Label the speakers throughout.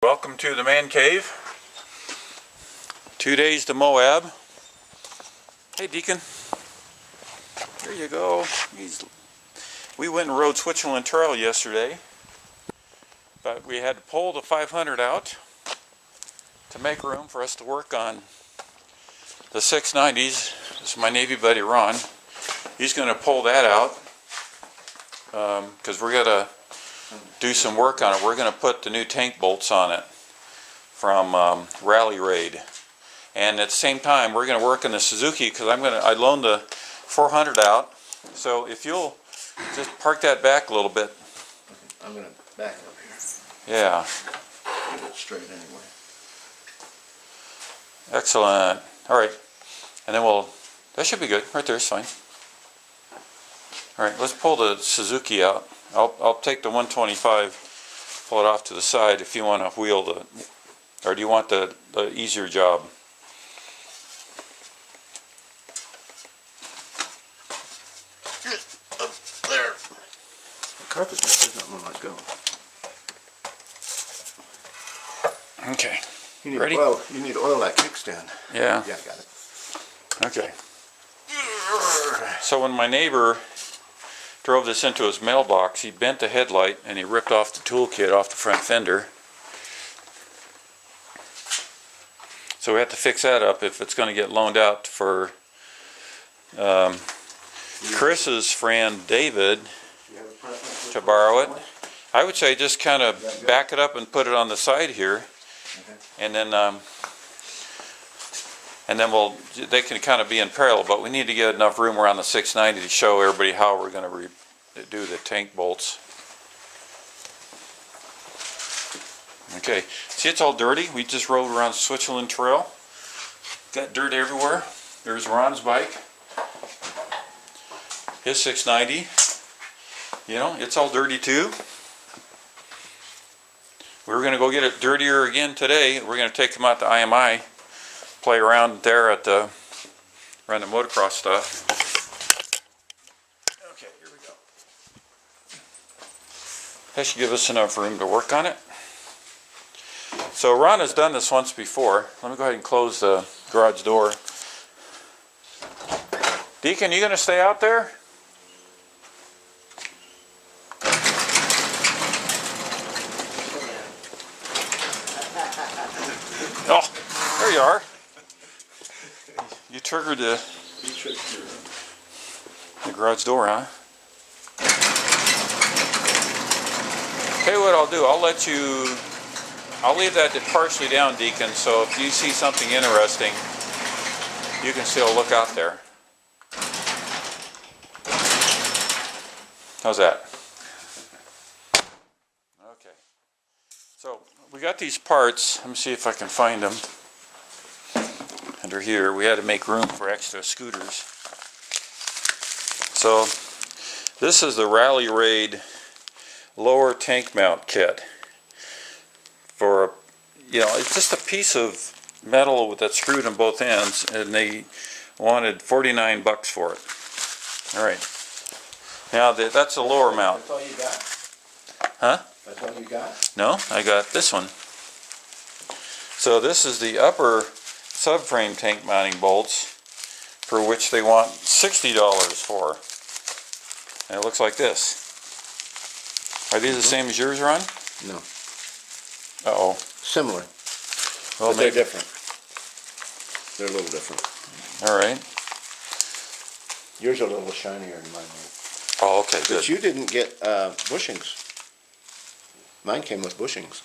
Speaker 1: Welcome to the man cave. 2 days to Moab. Hey Deacon. There you go. We went and rode Switzerland Trail yesterday, but we had to pull the 500 out to make room for us to work on the 690s. This is my Navy buddy Ron. He's going to pull that out because we're going to do some work on it. We're going to put the new tank bolts on it from Rallye, and at the same time we're going to work on the Suzuki because I loaned the 400 out. So if you'll just park that back a little bit.
Speaker 2: Okay, I'm going to back up here.
Speaker 1: Yeah.
Speaker 2: Get it straight anyway.
Speaker 1: Excellent. All right, and then that should be good. Right there is fine. All right, let's pull the Suzuki out. I'll take the 125, pull it off to the side if you want to wheel or do you want the easier job?
Speaker 2: Up there. The carpet does not want to let go.
Speaker 1: Okay.
Speaker 2: You need
Speaker 1: Ready?
Speaker 2: Oil. You need oil that kickstand.
Speaker 1: Yeah.
Speaker 2: Yeah, I got it.
Speaker 1: Okay. So when my neighbor drove this into his mailbox, he bent the headlight and he ripped off the toolkit off the front fender. So we have to fix that up if it's going to get loaned out for Chris's friend David to borrow it. I would say just kind of back it up and put it on the side here, and then they can kind of be in parallel, but we need to get enough room around the 690 to show everybody how we're going to do the tank bolts. Okay, see, it's all dirty. We just rode around Switzerland Trail. Got dirt everywhere. There's Ron's bike. His 690. You know, it's all dirty too. We're going to go get it dirtier again today. We're going to take them out to IMI, play around there at around the motocross stuff. Okay, here we go. That should give us enough room to work on it. So Ron has done this once before. Let me go ahead and close the garage door. Deacon, you going to stay out there? Oh, there you are. You triggered the garage door, huh? Okay, what I'll do, I'll leave that partially down, Deacon, so if you see something interesting, you can still look out there. How's that? Okay. So, we got these parts. Let me see if I can find them. Under here, we had to make room for extra scooters. So, this is the Rallye lower tank mount kit. For, it's just a piece of metal that's screwed on both ends, and they wanted $49 for it. All right. Now that's the lower mount.
Speaker 2: That's all you got?
Speaker 1: Huh?
Speaker 2: That's all you got?
Speaker 1: No, I got this one. So this is the upper subframe tank mounting bolts, for which they want $60 for. And it looks like this. Are these the same as yours, Ron?
Speaker 2: No.
Speaker 1: Uh-oh.
Speaker 2: Similar.
Speaker 1: Well,
Speaker 2: but they're different. They're a little different.
Speaker 1: All right.
Speaker 2: Yours are a little shinier than mine.
Speaker 1: Oh, okay, good.
Speaker 2: But you didn't get bushings. Mine came with bushings.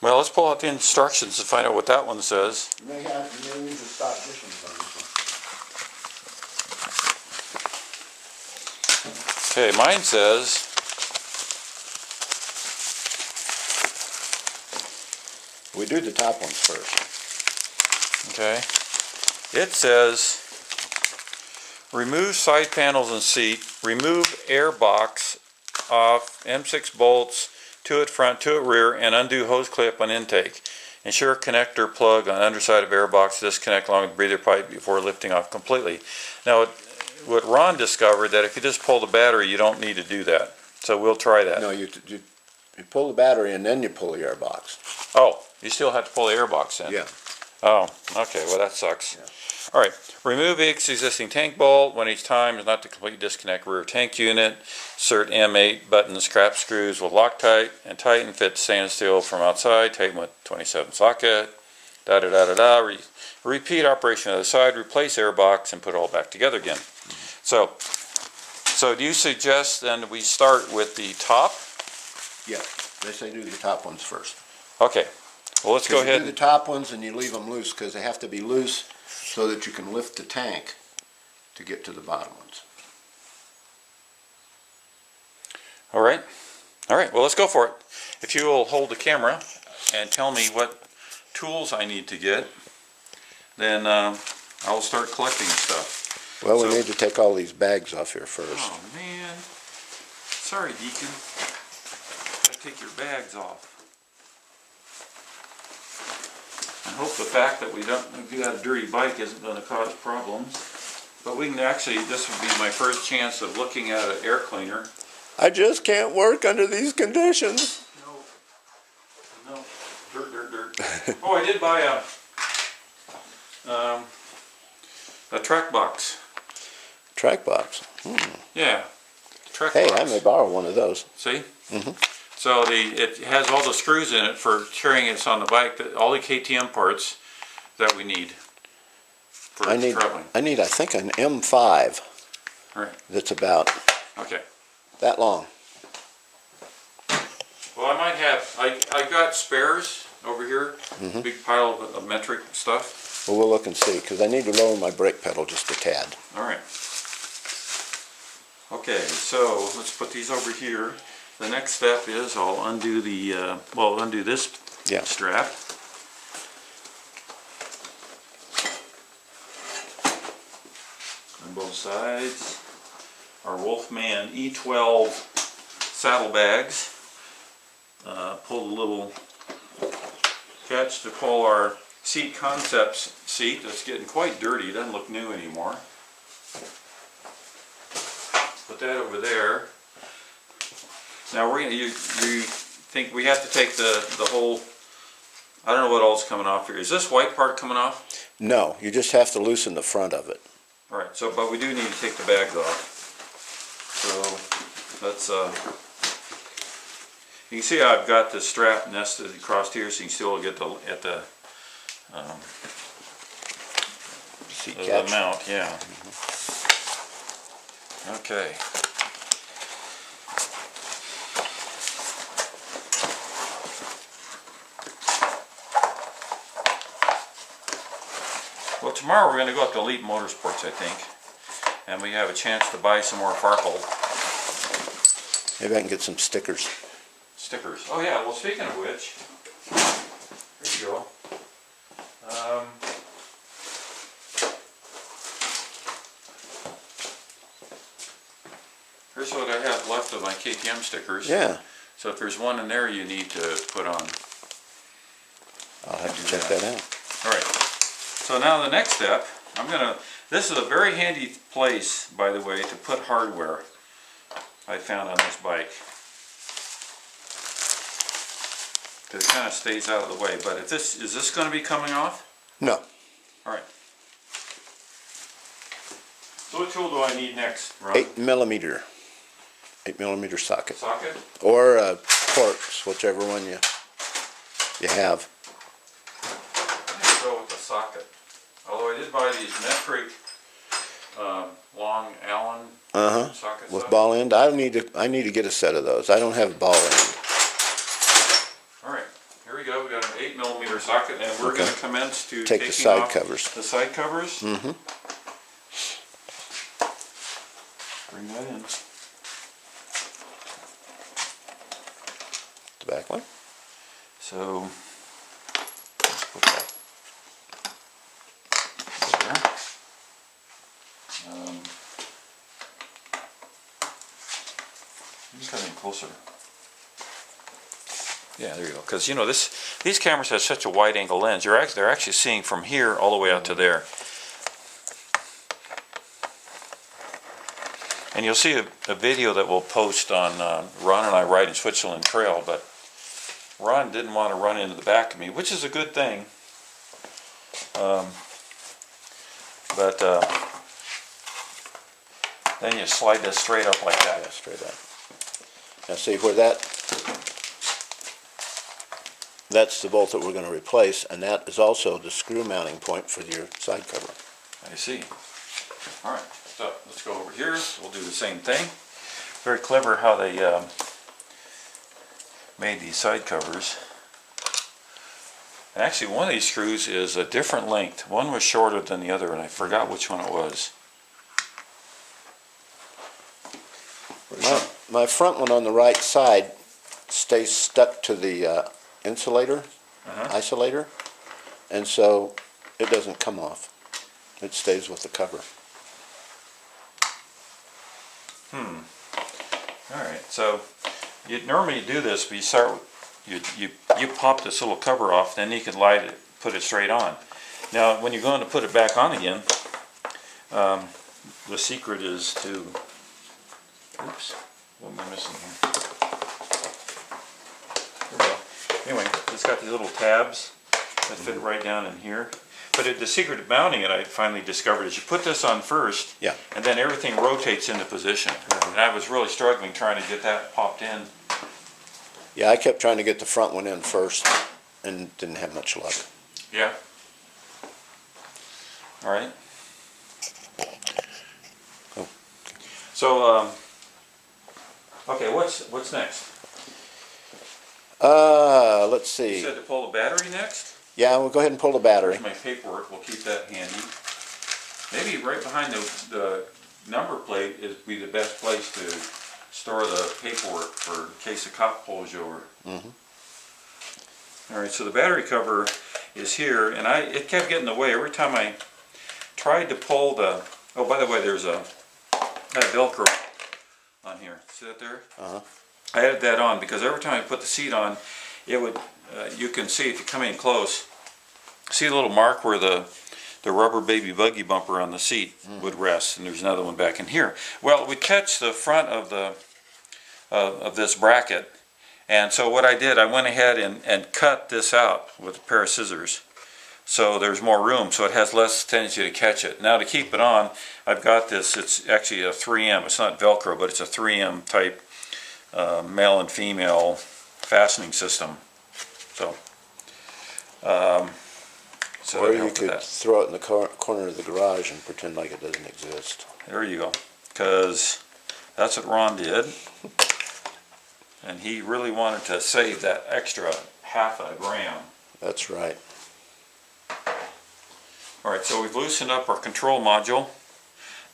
Speaker 1: Well, let's pull out the instructions to find out what that one says.
Speaker 2: You may need to stop bushings on this one.
Speaker 1: Okay, mine says
Speaker 2: We do the top ones first.
Speaker 1: okay. It says remove side panels and seat, remove airbox off, M6 bolts, 2 at front, 2 at rear, and undo hose clip on intake. Ensure connector plug on underside of airbox, disconnect along with breather pipe before lifting off completely. Now, what Ron discovered, that if you just pull the battery, you don't need to do that. So we'll try that.
Speaker 2: No, you You pull the battery and then you pull the airbox.
Speaker 1: Oh, you still have to pull the airbox in?
Speaker 2: Yeah.
Speaker 1: Oh, okay, well that sucks.
Speaker 2: Yeah.
Speaker 1: All right, remove each existing tank bolt one each time is not to completely disconnect rear tank unit. Insert M8 button scrap screws with Loctite and tighten, fit stainless steel from outside, tighten with 27 socket. Repeat operation of the side, replace airbox and put it all back together again. So do you suggest then we start with the top?
Speaker 2: Yeah, they say do the top ones first.
Speaker 1: Okay, well let's go ahead.
Speaker 2: You do the top ones and you leave them loose because they have to be loose so that you can lift the tank to get to the bottom ones.
Speaker 1: All right, well let's go for it. If you will hold the camera and tell me what tools I need to get, then I'll start collecting stuff.
Speaker 2: Well, we need to take all these bags off here first.
Speaker 1: Oh man, sorry Deacon, gotta take your bags off. I hope the fact that we got a dirty bike isn't going to cause problems. But we can actually, this would be my first chance of looking at an air cleaner.
Speaker 2: I just can't work under these conditions.
Speaker 1: No, dirt. Oh, I did buy a track box.
Speaker 2: Track box.
Speaker 1: Yeah, track
Speaker 2: Hey,
Speaker 1: box.
Speaker 2: I may borrow one of those.
Speaker 1: See? So it has all the screws in it for carrying us on the bike, all the KTM parts that we need for traveling.
Speaker 2: I think an M5
Speaker 1: Right.
Speaker 2: that's about
Speaker 1: Okay.
Speaker 2: that long.
Speaker 1: Well, I might have, I got spares over here, big pile of metric stuff.
Speaker 2: Well, we'll look and see because I need to lower my brake pedal just a tad.
Speaker 1: All right. Okay, so let's put these over here. The next step is I'll undo the, undo this strap. On both sides. Our Wolfman E12 saddlebags. Pull the little catch to pull our seat concepts seat. That's getting quite dirty. It doesn't look new anymore. Put that over there. Now we're gonna. You think we have to take the whole? I don't know what all's coming off here. Is this white part coming off?
Speaker 2: No, you just have to loosen the front of it.
Speaker 1: All right. So, but we do need to take the bags off. So let's. You can see I've got the strap nested across here, so you can still get at the
Speaker 2: Seat
Speaker 1: the
Speaker 2: catch.
Speaker 1: mount. Yeah. Okay. Well, tomorrow we're going to go up to Elite Motorsports, I think, and we have a chance to buy some more Farkle
Speaker 2: Maybe I can get some stickers.
Speaker 1: stickers. Oh yeah, well speaking of which, there you go. Here's what I have left of my KTM stickers.
Speaker 2: Yeah,
Speaker 1: So if there's one in there you need to put on.
Speaker 2: I'll have to check that out.
Speaker 1: Alright, so now the next step, this is a very handy place, by the way, to put hardware I found on this bike. Because it kind of stays out of the way, but if is this going to be coming off?
Speaker 2: No,
Speaker 1: Alright. So what tool do I need next, Ron?
Speaker 2: 8 millimeter socket.
Speaker 1: Socket?
Speaker 2: Or Torx, whichever one you have.
Speaker 1: I'm going to go with the socket. Although I did buy these metric long Allen sockets.
Speaker 2: With ball end. I need to get a set of those. I don't have a ball end.
Speaker 1: Alright, here we go. We got an 8 millimeter socket, and we're going to commence to
Speaker 2: Take the
Speaker 1: taking
Speaker 2: side
Speaker 1: off
Speaker 2: covers.
Speaker 1: the side covers. Bring that in.
Speaker 2: The back one.
Speaker 1: So let's put that there. Come in closer. Yeah, there you go. Because you know these cameras have such a wide angle lens. They're actually seeing from here all the way out to there. And you'll see a video that we'll post on Ron and I riding Switzerland Trail, but Ron didn't want to run into the back of me, which is a good thing. But then you slide this straight up like that.
Speaker 2: Yeah, straight up. Now see where that's the bolt that we're going to replace, and that is also the screw mounting point for your side cover.
Speaker 1: I see. All right, so let's go over here. We'll do the same thing. Very clever how they made these side covers. And actually, one of these screws is a different length. One was shorter than the other, and I forgot which one it was.
Speaker 2: My front one on the right side stays stuck to the insulator, isolator, and so it doesn't come off. It stays with the cover.
Speaker 1: All right, so you normally do this, but you start, you pop this little cover off, then you can light it, put it straight on. Now, when you're going to put it back on again, the secret is to, oops, what am I missing here? There we go. Anyway, it's got these little tabs that fit right down in here. But the secret of mounting it, I finally discovered, is you put this on first,
Speaker 2: Yeah.
Speaker 1: and then everything rotates into position. And I was really struggling trying to get that popped in.
Speaker 2: Yeah, I kept trying to get the front one in first and didn't have much luck.
Speaker 1: Yeah. All right.
Speaker 2: Oh.
Speaker 1: So, okay, what's next?
Speaker 2: Let's
Speaker 1: You
Speaker 2: see.
Speaker 1: said to pull the battery next?
Speaker 2: Yeah, we'll go ahead and pull the battery.
Speaker 1: Here's my paperwork. We'll keep that handy. Maybe right behind the number plate is be the best place to store the paperwork for in case a cop pulls you over. All right, so the battery cover is here, and it kept getting in the way every time I tried to pull the. Oh, by the way, there's a Velcro on here. See that there? I added that on because every time I put the seat on, it would. You can see if you come in close. See the little mark where the rubber baby buggy bumper on the seat would rest, and there's another one back in here. Well, it would catch the front of the of this bracket, and so what I did, I went ahead and cut this out with a pair of scissors, so there's more room, so it has less tendency to catch it. Now to keep it on, I've got this. It's actually a 3M. It's not Velcro, but it's a 3M type male and female fastening system. So. So
Speaker 2: Or you could throw it in the corner of the garage and pretend like it doesn't exist.
Speaker 1: There you go, because that's what Ron did, and he really wanted to save that extra half a gram.
Speaker 2: That's right.
Speaker 1: All right, so we've loosened up our control module.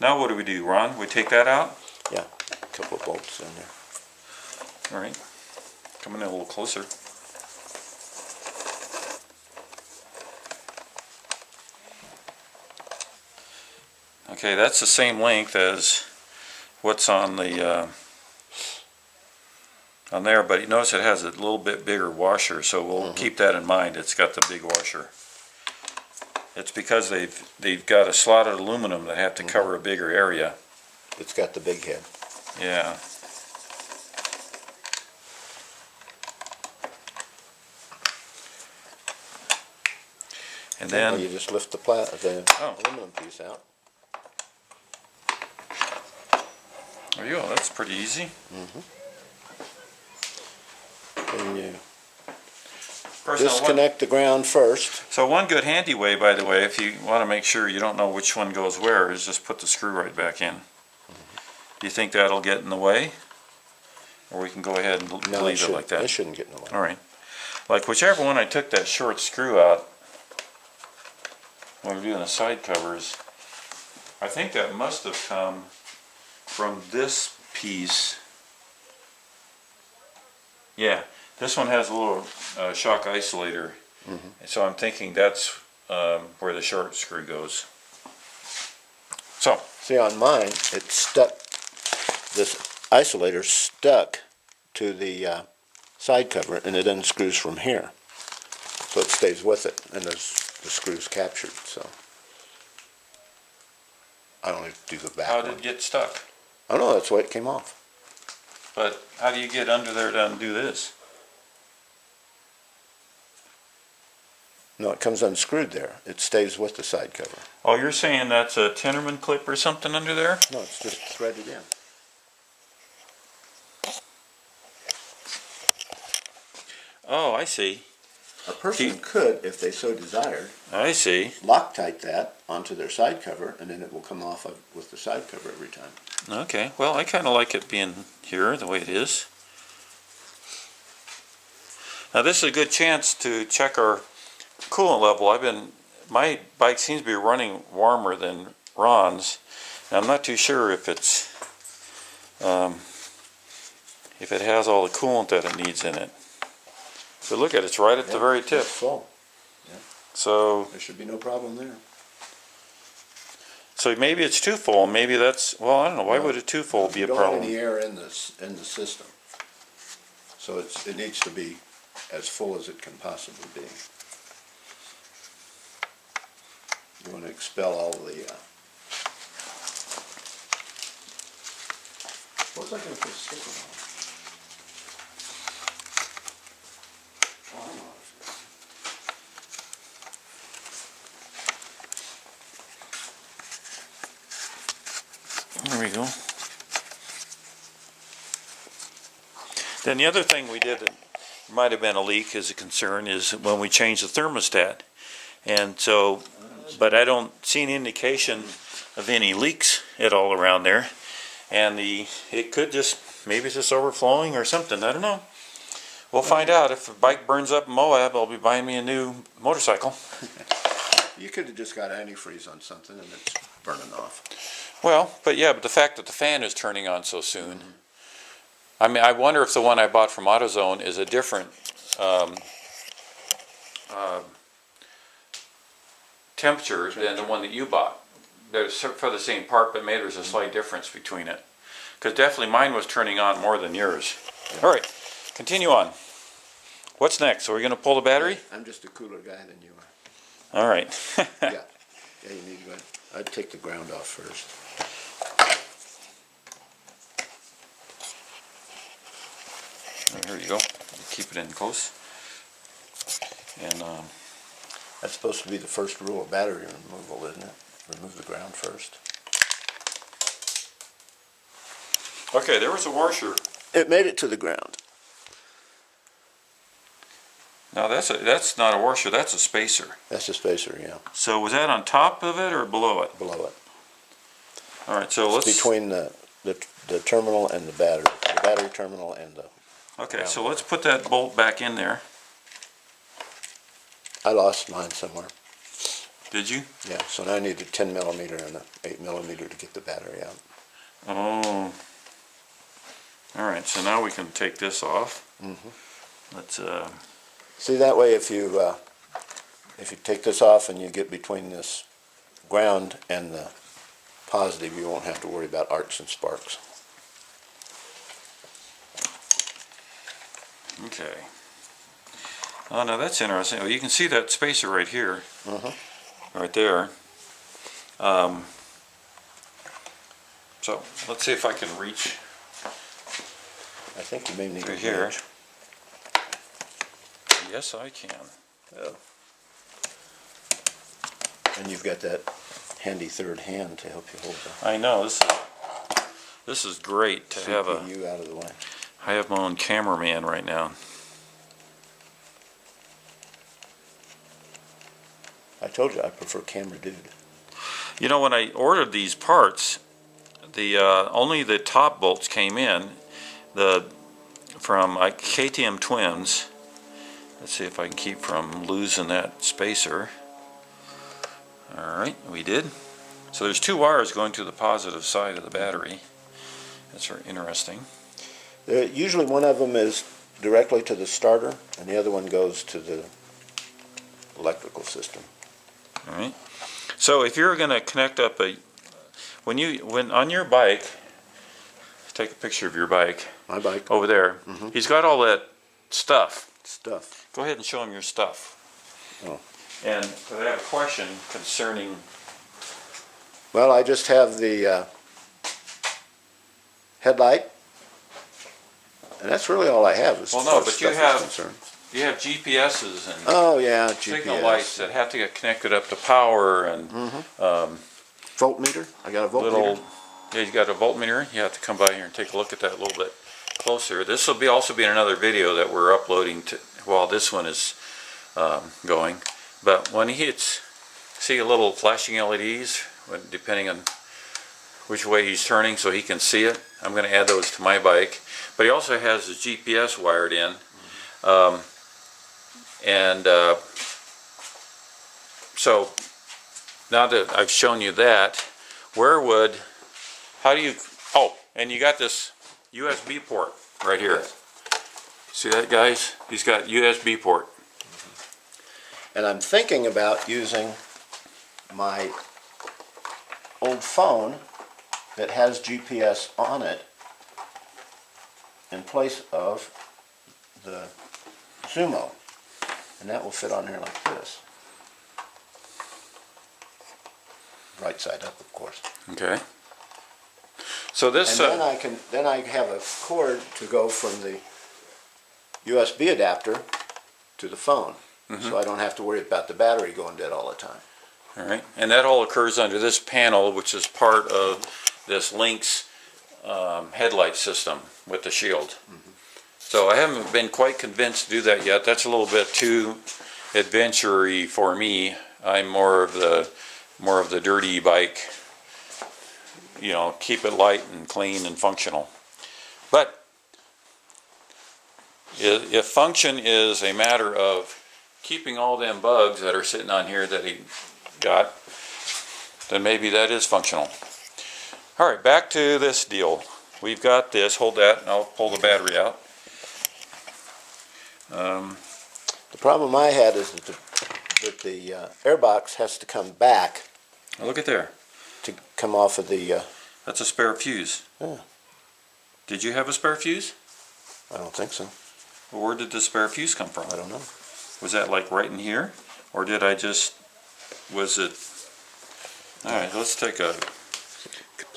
Speaker 1: Now what do, Ron? We take that out?
Speaker 2: Yeah, a couple of bolts in there.
Speaker 1: All right, coming in a little closer. Okay, that's the same length as what's on the on there, but you notice it has a little bit bigger washer, so we'll keep that in mind. It's got the big washer. It's because they've got a slotted aluminum that have to cover a bigger area.
Speaker 2: It's got the big head.
Speaker 1: Yeah. And then
Speaker 2: you just lift the aluminum piece out.
Speaker 1: There you go. That's pretty easy.
Speaker 2: And you
Speaker 1: Of course, now
Speaker 2: disconnect the ground first.
Speaker 1: So one good handy way, by the way, if you want to make sure you don't know which one goes where, is just put the screw right back in. Do you think that'll get in the way? Or we can go ahead and leave it like that?
Speaker 2: It shouldn't get in the way.
Speaker 1: All right. Like whichever one I took that short screw out when we were doing the side covers, I think that must have come from this piece. Yeah, this one has a little shock isolator, so I'm thinking that's where the short screw goes. So,
Speaker 2: See, on mine, it's stuck, this isolator stuck to the side cover, and it unscrews from here. So it stays with it, and the screw's captured, so. I don't have to do the back
Speaker 1: how
Speaker 2: one.
Speaker 1: did it get stuck?
Speaker 2: I don't know, that's the way it came off.
Speaker 1: But how do you get under there to undo this?
Speaker 2: No, it comes unscrewed there. It stays with the side cover.
Speaker 1: Oh, you're saying that's a Tenderman clip or something under there?
Speaker 2: No, it's just threaded in.
Speaker 1: Oh, I see.
Speaker 2: A person could, if they so desired,
Speaker 1: I see.
Speaker 2: Loctite that onto their side cover, and then it will come off with the side cover every time.
Speaker 1: Okay, well, I kind of like it being here the way it is. Now this is a good chance to check our coolant level. My bike seems to be running warmer than Ron's, and I'm not too sure if if it has all the coolant that it needs in it. But look at it, it's right at the very tip.
Speaker 2: It's full. Yeah.
Speaker 1: So
Speaker 2: There should be no problem there.
Speaker 1: So maybe it's too full. Maybe that's, well, I don't know. Why would a too full be a
Speaker 2: You don't
Speaker 1: problem?
Speaker 2: have any air in the system, so it needs to be as full as it can possibly be. You want to expel all the. What was I going to put a sticker on? Oh, I know.
Speaker 1: There we go. Then the other thing we did that might have been a leak as a concern is when we changed the thermostat. And so, but I don't see any indication of any leaks at all around there. And it could just, maybe it's just overflowing or something, I don't know. We'll find out. If the bike burns up in Moab, I'll be buying me a new motorcycle.
Speaker 2: You could have just got antifreeze on something and it's burning off.
Speaker 1: Well, but the fact that the fan is turning on so soon. I mean, I wonder if the one I bought from AutoZone is a different temperature than the one that you bought. They're for the same part, but maybe there's a slight difference between it. Because definitely mine was turning on more than yours. All right, continue on. What's next? Are we going to pull the battery?
Speaker 2: I'm just a cooler guy than you are.
Speaker 1: All right.
Speaker 2: Yeah, you need to. I'd take the ground off first.
Speaker 1: Here you go. Keep it in close. And
Speaker 2: That's supposed to be the first rule of battery removal, isn't it? Remove the ground first.
Speaker 1: okay, there was a washer.
Speaker 2: It made it to the ground.
Speaker 1: Now that's not a washer. That's a spacer.
Speaker 2: That's the spacer, yeah.
Speaker 1: So was that on top of it or below it?
Speaker 2: Below it.
Speaker 1: All right. So
Speaker 2: It's between the terminal and the battery terminal and the.
Speaker 1: Okay, so let's put that bolt back in there.
Speaker 2: I lost mine somewhere.
Speaker 1: Did you?
Speaker 2: Yeah, so now I need a 10 millimeter and a 8 millimeter to get the battery out.
Speaker 1: Oh. All right, so now we can take this off. Let's
Speaker 2: See, that way if you take this off and you get between this ground and the positive, you won't have to worry about arcs and sparks.
Speaker 1: okay. Oh, now that's interesting. Well, you can see that spacer right here, right there. So let's see if I can reach
Speaker 2: I think you may need
Speaker 1: through
Speaker 2: a
Speaker 1: here.
Speaker 2: wrench.
Speaker 1: Yes, I can.
Speaker 2: Oh. And you've got that handy third hand to help you hold the
Speaker 1: I know this is great to have a.
Speaker 2: CPU out of the way.
Speaker 1: I have my own cameraman right now.
Speaker 2: I told you I prefer camera dude.
Speaker 1: You know, when I ordered these parts, only the top bolts came in. From KTM twins. Let's see if I can keep from losing that spacer. All right, we did. So there's two wires going to the positive side of the battery. That's very interesting.
Speaker 2: Usually one of them is directly to the starter, and the other one goes to the electrical system.
Speaker 1: All right. So if you're going to connect up when on your bike, take a picture of your bike.
Speaker 2: My bike.
Speaker 1: Over there. He's got all that stuff. Go ahead and show him your stuff.
Speaker 2: Oh.
Speaker 1: And I have a question concerning.
Speaker 2: Well, I just have the headlight, and that's really all I have as
Speaker 1: Well,
Speaker 2: far
Speaker 1: no,
Speaker 2: as
Speaker 1: but you
Speaker 2: stuff is
Speaker 1: have
Speaker 2: concerned.
Speaker 1: you have GPSs and
Speaker 2: Oh yeah,
Speaker 1: signal
Speaker 2: GPS.
Speaker 1: lights that have to get connected up to power and
Speaker 2: Voltmeter. I got a voltmeter.
Speaker 1: yeah, you got a voltmeter. You have to come by here and take a look at that a little bit closer. This will also be in another video that we're uploading to while this one is going. But when he hits, see a little flashing LEDs, depending on which way he's turning, so he can see it. I'm going to add those to my bike. But he also has his GPS wired in. So now that I've shown you that, how do you, oh, and you got this USB port right here. See that, guys? He's got USB port.
Speaker 2: And I'm thinking about using my old phone that has GPS on it in place of the Zumo. And that will fit on here like this. Right side up, of course.
Speaker 1: Okay. So this
Speaker 2: and then I have a cord to go from the USB adapter to the phone. So I don't have to worry about the battery going dead all the time.
Speaker 1: all right, and that all occurs under this panel, which is part of this Lynx headlight system with the shield. So I haven't been quite convinced to do that yet. That's a little bit too adventure-y for me. I'm more of the dirty bike, you know, keep it light and clean and functional. But if function is a matter of keeping all them bugs that are sitting on here that he got, then maybe that is functional. All right, back to this deal. We've got this, hold that, and I'll pull the battery out.
Speaker 2: The problem I had is that the airbox has to come back
Speaker 1: Oh, look at there.
Speaker 2: to come off of the,
Speaker 1: That's a spare fuse.
Speaker 2: Yeah.
Speaker 1: Did you have a spare fuse?
Speaker 2: I don't think so.
Speaker 1: Well, where did the spare fuse come from?
Speaker 2: I don't know.
Speaker 1: Was that like right in here? Or did I just, was it, alright, let's take a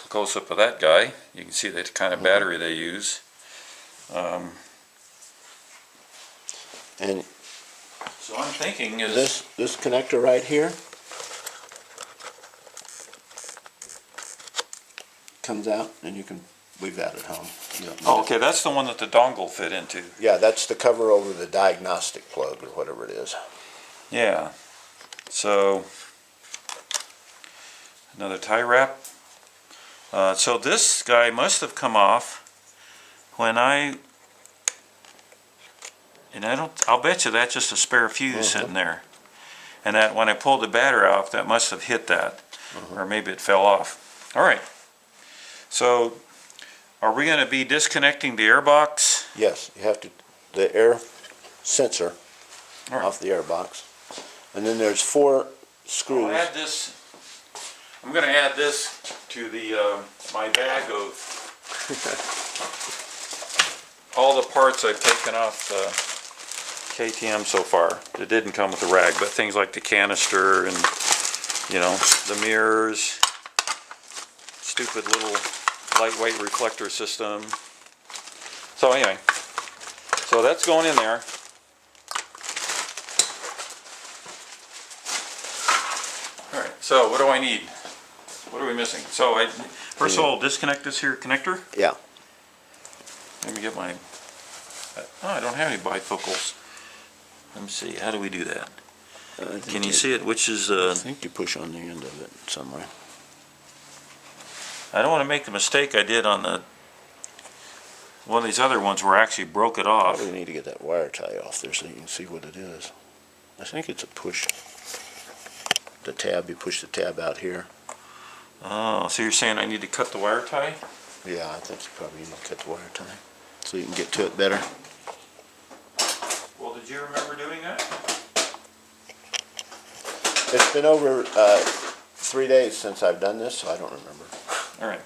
Speaker 1: close up of that guy. You can see the kind of battery they use.
Speaker 2: And
Speaker 1: So I'm thinking is
Speaker 2: this connector right here comes out, and you can leave that at home. You don't need
Speaker 1: oh,
Speaker 2: it.
Speaker 1: okay, that's the one that the dongle fit into.
Speaker 2: Yeah, that's the cover over the diagnostic plug or whatever it is.
Speaker 1: Yeah. So another tie wrap. So this guy must have come off when I'll bet you that's just a spare fuse sitting there. And that when I pulled the battery off, that must have hit that. Or maybe it fell off. All right. So are we going to be disconnecting the airbox?
Speaker 2: Yes, you have to, the air sensor
Speaker 1: All right.
Speaker 2: off the airbox. And then there's 4 screws.
Speaker 1: I'll add this. I'm going to add this to the my bag of all the parts I've taken off KTM so far. It didn't come with a rag, but things like the canister and, you know, the mirrors, stupid little lightweight reflector system. So anyway, so that's going in there. All right, so what do I need? What are we missing? So first of all, disconnect this here connector.
Speaker 2: Yeah.
Speaker 1: Let me get my, oh, I don't have any bifocals. Let me see, how do we do that? Can you see it? Which is,
Speaker 2: I think you push on the end of it somewhere.
Speaker 1: I don't want to make the mistake I did on the, one of these other ones where I actually broke it off.
Speaker 2: Probably need to get that wire tie off there so you can see what it is. I think it's a push. The tab, you push the tab out here.
Speaker 1: Oh, so you're saying I need to cut the wire tie?
Speaker 2: Yeah, I think you probably need to cut the wire tie so you can get to it better.
Speaker 1: Well, did you remember doing that?
Speaker 2: It's been over 3 days since I've done this, so I don't remember.
Speaker 1: All right.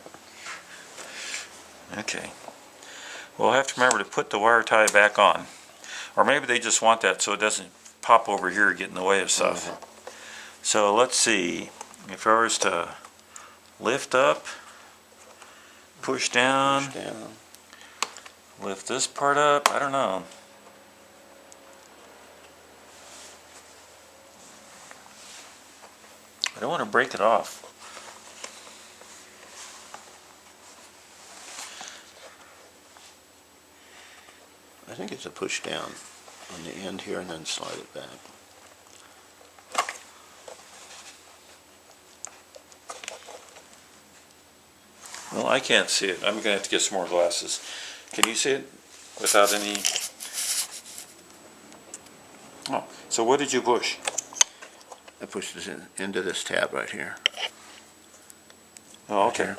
Speaker 1: Okay. We'll have to remember to put the wire tie back on. Or maybe they just want that so it doesn't pop over here and get in the way of stuff. So let's see. If I was to lift up, push down, lift this part up, I don't know. don't want to break it off.
Speaker 2: I think it's a push down on the end here and then slide it back.
Speaker 1: Well, I can't see it. I'm going to have to get some more glasses. Can you see it without any? Oh, so what did you push?
Speaker 2: I pushed this into this tab right here.
Speaker 1: Oh,
Speaker 2: Right
Speaker 1: okay.
Speaker 2: here.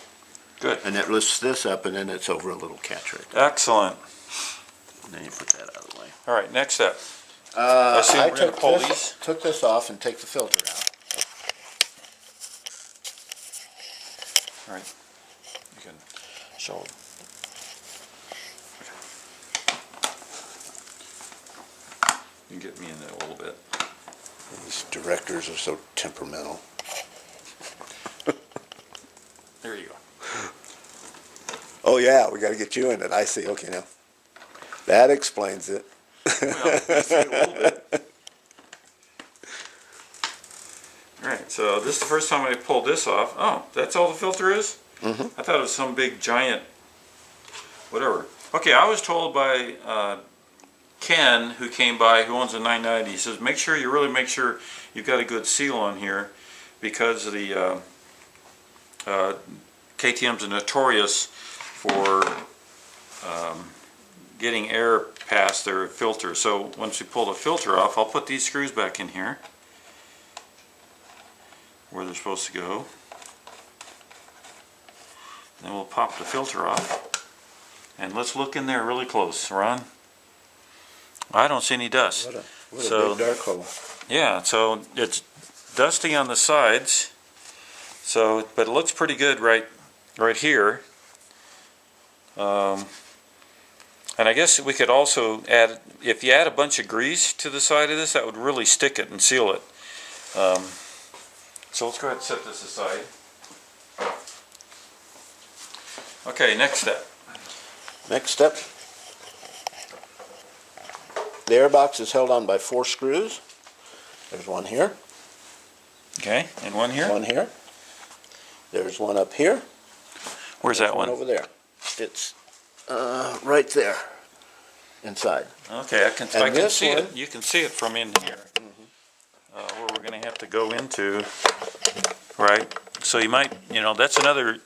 Speaker 1: Good.
Speaker 2: And that lifts this up, and then it's over a little catch right there.
Speaker 1: Excellent.
Speaker 2: And then you put that out of the way.
Speaker 1: All right, next step. assume
Speaker 2: I
Speaker 1: we're gonna pull these.
Speaker 2: took this off and take the filter out.
Speaker 1: All right. You can show them. You can get me in there a little bit.
Speaker 2: These directors are so temperamental.
Speaker 1: There you go.
Speaker 2: Oh yeah, we got to get you in it. I see. Okay, now that explains it.
Speaker 1: Well, you see a little bit. All right, so this is the first time I pulled this off. Oh, that's all the filter is?
Speaker 2: Mm-hmm.
Speaker 1: I thought it was some big giant whatever. Okay, I was told by Ken, who came by, who owns a 990, he says make sure you've got a good seal on here, because the KTMs are notorious for getting air past their filter. So once we pull the filter off, I'll put these screws back in here where they're supposed to go. Then we'll pop the filter off. And let's look in there really close, Ron. I don't see any dust.
Speaker 2: What a big dark hole.
Speaker 1: Yeah, so it's dusty on the sides. So, but it looks pretty good right here. And I guess we could also add, if you add a bunch of grease to the side of this, that would really stick it and seal it. So let's go ahead and set this aside. Okay, next step.
Speaker 2: Next step. The airbox is held on by 4 screws. There's one here.
Speaker 1: Okay, and one here?
Speaker 2: One here. There's one up here.
Speaker 1: Where's that one?
Speaker 2: Over there. It's right there, inside.
Speaker 1: Okay, I can see
Speaker 2: one,
Speaker 1: it. You can see it from in here. Where we're going to have to go into, right? So you might, that's another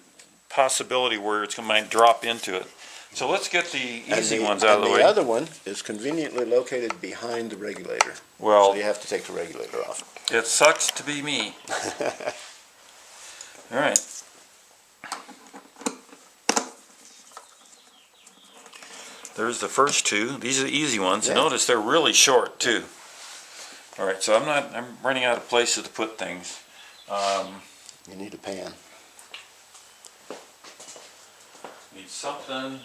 Speaker 1: possibility where it might drop into it. So let's get the easy ones out of the way.
Speaker 2: The other one is conveniently located behind the regulator.
Speaker 1: Well,
Speaker 2: so you have to take the regulator off.
Speaker 1: It sucks to be me. All right. There's the first two. These are the easy ones.
Speaker 2: Yeah.
Speaker 1: Notice they're really short too. All right, so I'm running out of places to put things.
Speaker 2: You need a pan.
Speaker 1: Need something.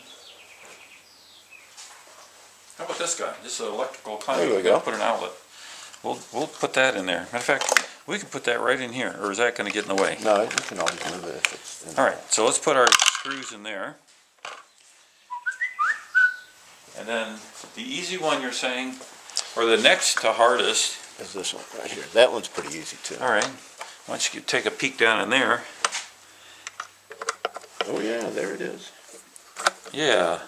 Speaker 1: How about this guy? This is an electrical conduit.
Speaker 2: There we go.
Speaker 1: Put an outlet. We'll put that in there. Matter of fact, we can put that right in here. Or is that going to get in the way?
Speaker 2: No, you can always move it if it's.
Speaker 1: All right, so let's put our screws in there. And then the easy one you're saying, or the next to hardest,
Speaker 2: is this one right here. That one's pretty easy too.
Speaker 1: all right, why don't you take a peek down in there.
Speaker 2: Oh yeah, there it is.
Speaker 1: Yeah,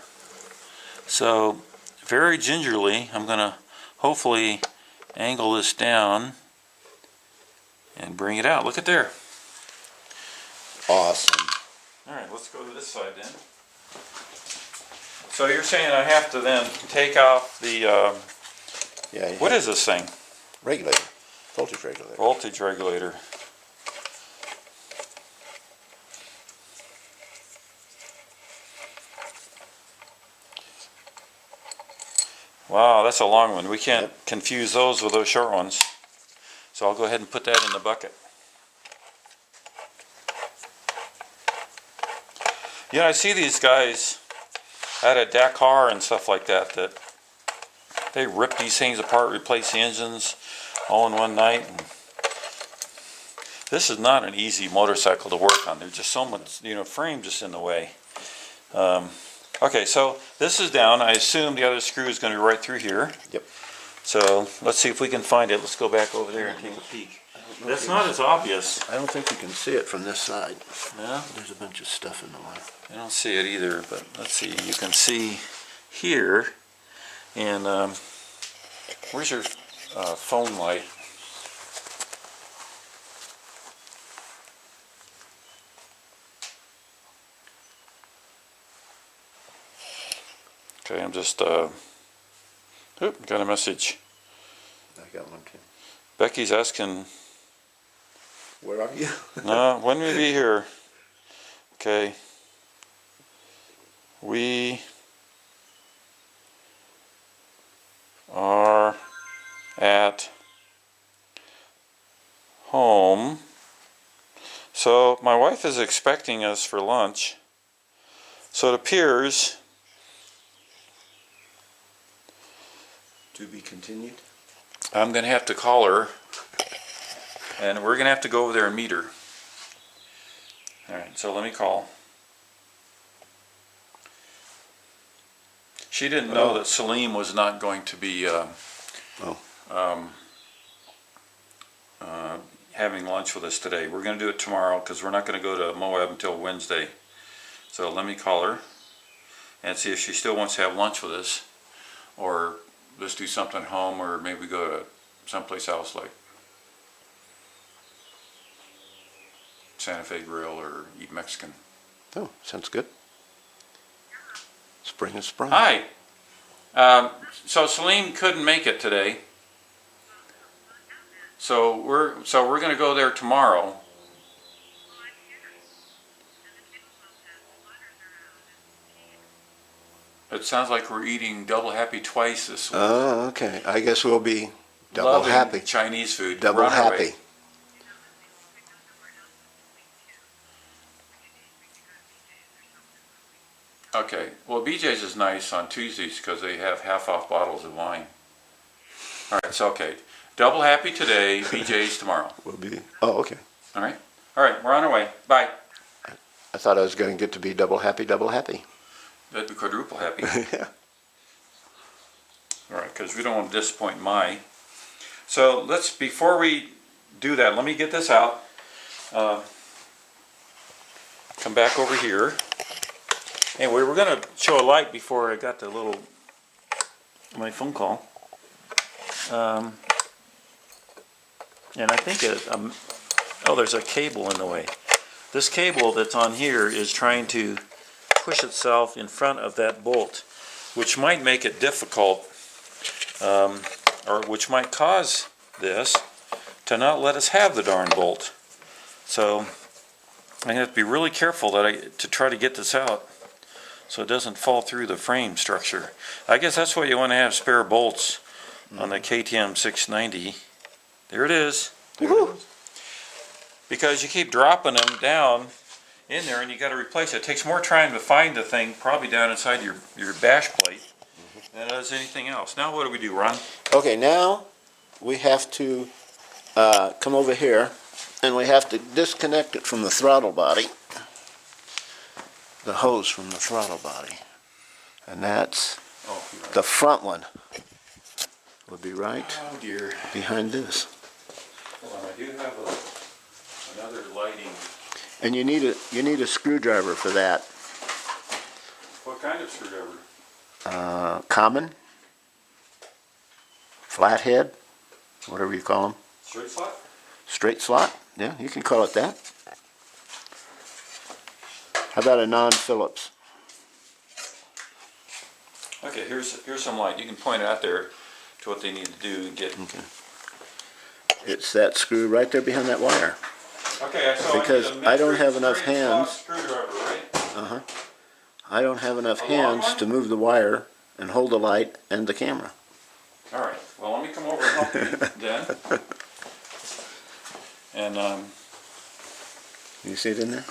Speaker 1: so very gingerly I'm going to hopefully angle this down and bring it out. Look at there.
Speaker 2: Awesome.
Speaker 1: All right, let's go to this side then. So you're saying I have to then take off the,
Speaker 2: Yeah.
Speaker 1: what is this thing?
Speaker 2: Regulator. Voltage regulator.
Speaker 1: Voltage regulator. Wow, that's a long one. We can't confuse those with those short ones. So I'll go ahead and put that in the bucket. I see these guys out at Dakar and stuff like that, that they rip these things apart, replace the engines all in one night. And this is not an easy motorcycle to work on. There's just so much, frame just in the way. Okay, so this is down. I assume the other screw is going to be right through here.
Speaker 2: Yep.
Speaker 1: So let's see if we can find it. Let's go back over there and take a peek.
Speaker 2: I
Speaker 1: That's not as obvious.
Speaker 2: I don't think you can see it from this side.
Speaker 1: No?
Speaker 2: There's a bunch of stuff in the way.
Speaker 1: I don't see it either, but let's see. You can see here, and where's your phone light? Okay, I'm just, oop, got a message.
Speaker 2: I got one too.
Speaker 1: Becky's asking,
Speaker 2: Where are you?
Speaker 1: when we be here? Okay. We are at home. So my wife is expecting us for lunch. So it appears
Speaker 2: To be continued.
Speaker 1: I'm going to have to call her, and we're going to have to go over there and meet her. Alright, so let me call. She didn't know that Salim was not going to be having lunch with us today. We're going to do it tomorrow because we're not going to go to Moab until Wednesday. So let me call her and see if she still wants to have lunch with us, or let's do something at home, or maybe go to someplace else like Santa Fe Grill or eat Mexican.
Speaker 2: Oh, sounds good. Spring is sprung.
Speaker 1: Hi. So Salim couldn't make it today. So we're going to go there tomorrow. It sounds like we're eating double happy twice this week.
Speaker 2: Oh, okay. I guess we'll be double
Speaker 1: Loving
Speaker 2: happy.
Speaker 1: Chinese food.
Speaker 2: Double
Speaker 1: We're on our way.
Speaker 2: happy.
Speaker 1: Okay. Well, BJ's is nice on Tuesdays because they have half-off bottles of wine. All right. So okay. Double happy today. BJ's tomorrow.
Speaker 2: We'll be. Oh, okay.
Speaker 1: All right. All right. We're on our way. Bye.
Speaker 2: I thought I was going to get to be double happy, double happy.
Speaker 1: That'd be quadruple happy.
Speaker 2: Yeah.
Speaker 1: All right, because we don't want to disappoint Mai. So before we do that, let me get this out. Come back over here. Anyway, we're going to show a light before I got my phone call. And I think there's a cable in the way. This cable that's on here is trying to push itself in front of that bolt, which might make it difficult, or which might cause this to not let us have the darn bolt. So I have to be really careful to try to get this out so it doesn't fall through the frame structure. I guess that's why you want to have spare bolts on the KTM 690. There it is. Because you keep dropping them down in there and you got to replace it. It takes more time to find the thing probably down inside your bash plate than it does anything else. Now what do we do, Ron?
Speaker 2: Okay, now we have to come over here and we have to disconnect it from the throttle body, the hose from the throttle body, and that's the front one would be right behind this.
Speaker 1: Hold on, I do have another lighting.
Speaker 2: And you need a screwdriver for that.
Speaker 1: What kind of screwdriver?
Speaker 2: Common, flathead, whatever you call them.
Speaker 1: Straight slot?
Speaker 2: Straight slot, yeah, you can call it that. How about a non-Phillips?
Speaker 1: Okay, here's some light. You can point it out there to what they need to do and get.
Speaker 2: Okay. It's that screw right there behind that wire.
Speaker 1: Okay, so
Speaker 2: because I don't have enough hands.
Speaker 1: Screwdriver, right?
Speaker 2: I don't have enough hands to move the wire and hold the light and the camera.
Speaker 1: All right. Well, let me come over and help you then. And
Speaker 2: you see it in there?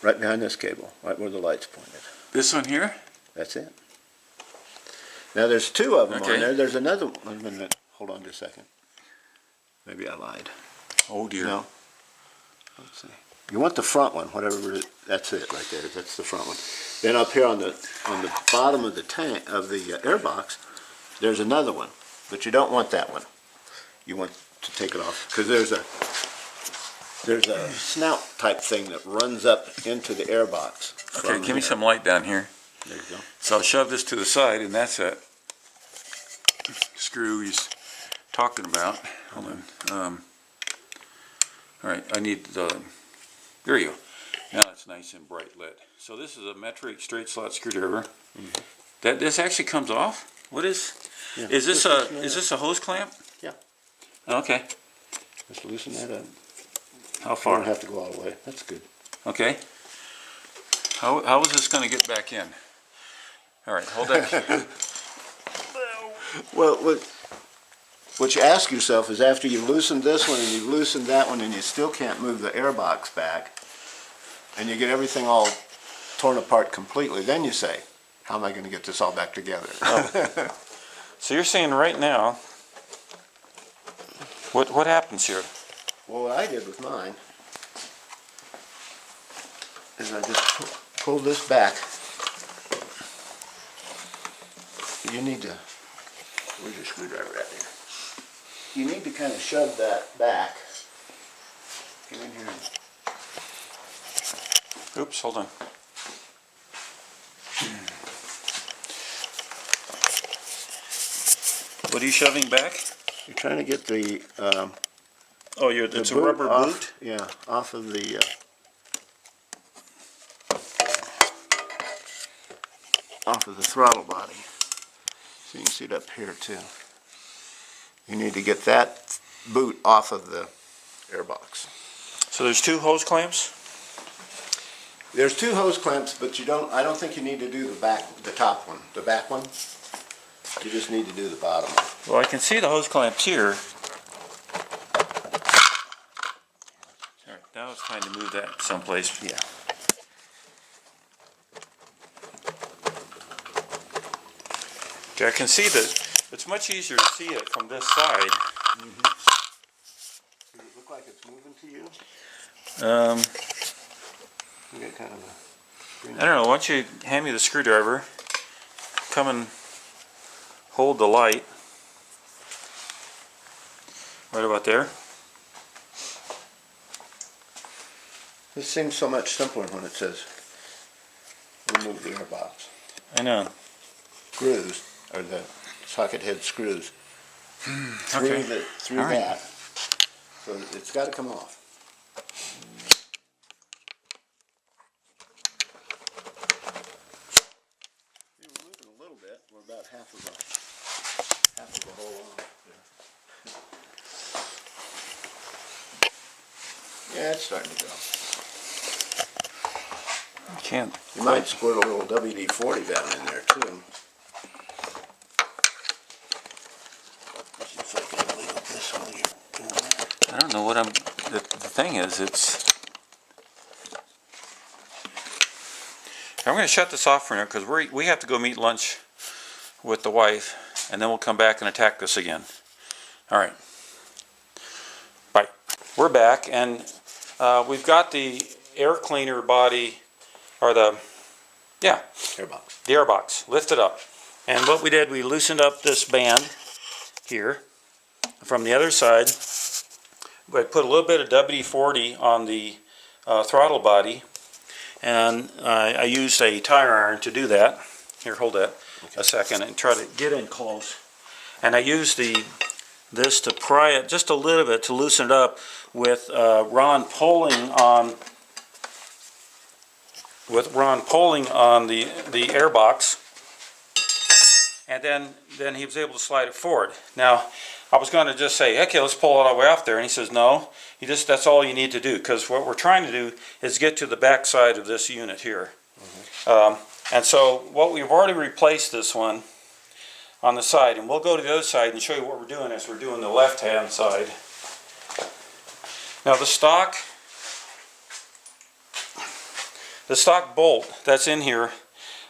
Speaker 2: Right behind this cable, right where the light's pointed.
Speaker 1: This one here?
Speaker 2: That's it. Now there's two of them
Speaker 1: Okay.
Speaker 2: on there. There's another one. Wait a minute. Hold on just a second. Maybe I lied.
Speaker 1: Oh dear.
Speaker 2: No. Let's see. You want the front one, whatever. That's it right there. That's the front one. Then up here on the bottom of the tank of the airbox, there's another one, but you don't want that one. You want to take it off, because there's a snout type thing that runs up into the airbox.
Speaker 1: Okay, give me some light down here.
Speaker 2: There you go.
Speaker 1: So I'll shove this to the side, and that's that screw he's talking about. Hold on. All right, I need the, there you go. Now it's nice and bright lit. So this is a metric straight slot screwdriver. This actually comes off? What is,
Speaker 2: Yeah.
Speaker 1: is this a hose clamp?
Speaker 2: Yeah.
Speaker 1: Okay.
Speaker 2: Just loosen that up.
Speaker 1: How
Speaker 2: You
Speaker 1: far?
Speaker 2: don't have to go all the way. That's good.
Speaker 1: Okay. How is this going to get back in? All right, hold that.
Speaker 2: Well, what you ask yourself is, after you've loosened this one and you've loosened that one and you still can't move the airbox back, and you get everything all torn apart completely, then you say, how am I going to get this all back together?
Speaker 1: Oh. So you're saying right now, what happens here?
Speaker 2: Well, what I did with mine is I just pulled this back. You need to, where's your screwdriver at here? You need to kind of shove that back. Get in here.
Speaker 1: Oops, hold on. What are you shoving back?
Speaker 2: You're trying to get the
Speaker 1: Oh, it's a
Speaker 2: boot
Speaker 1: rubber
Speaker 2: off,
Speaker 1: boot?
Speaker 2: Yeah, off of the throttle body. So you can see it up here too. You need to get that boot off of the airbox.
Speaker 1: So there's two hose clamps?
Speaker 2: There's two hose clamps, but I don't think you need to do the top one, the back one. You just need to do the bottom one.
Speaker 1: Well, I can see the hose clamps here. All right, now it's time to move that someplace.
Speaker 2: Yeah.
Speaker 1: Okay, I can see that. It's much easier to see it from this side.
Speaker 2: Does it look like it's moving to you? You got kind of
Speaker 1: I don't know, why don't you hand me the screwdriver, come and hold the light. Right about there.
Speaker 2: This seems so much simpler when it says remove the airbox.
Speaker 1: I know.
Speaker 2: Screws, or the socket head screws,
Speaker 1: Okay.
Speaker 2: through
Speaker 1: All right.
Speaker 2: that. So it's got to come off. You're moving a little bit. We're about half of the hole off there. Yeah, it's starting to go.
Speaker 1: I can't.
Speaker 2: You might squirt a little WD-40 down in there too. See if I can leave it this while you're doing that.
Speaker 1: I don't know what the thing is, I'm going to shut this off for now because we have to go meet lunch with the wife, and then we'll come back and attack this again. All right. Bye. We're back, and we've got the air cleaner body, or the airbox lifted up. And what we did, we loosened up this band here from the other side. I put a little bit of WD-40 on the throttle body, and I used a tire iron to do that. Here, hold that a second and try to get in close. And I used this to pry it just a little bit to loosen it up with Ron pulling on the airbox, and then he was able to slide it forward. Now, I was going to just say, okay, let's pull it all the way off there, and he says, no, that's all you need to do, because what we're trying to do is get to the back side of this unit here. And so what we've already replaced this one on the side, and we'll go to the other side and show you what we're doing as we're doing the left-hand side. Now the stock bolt that's in here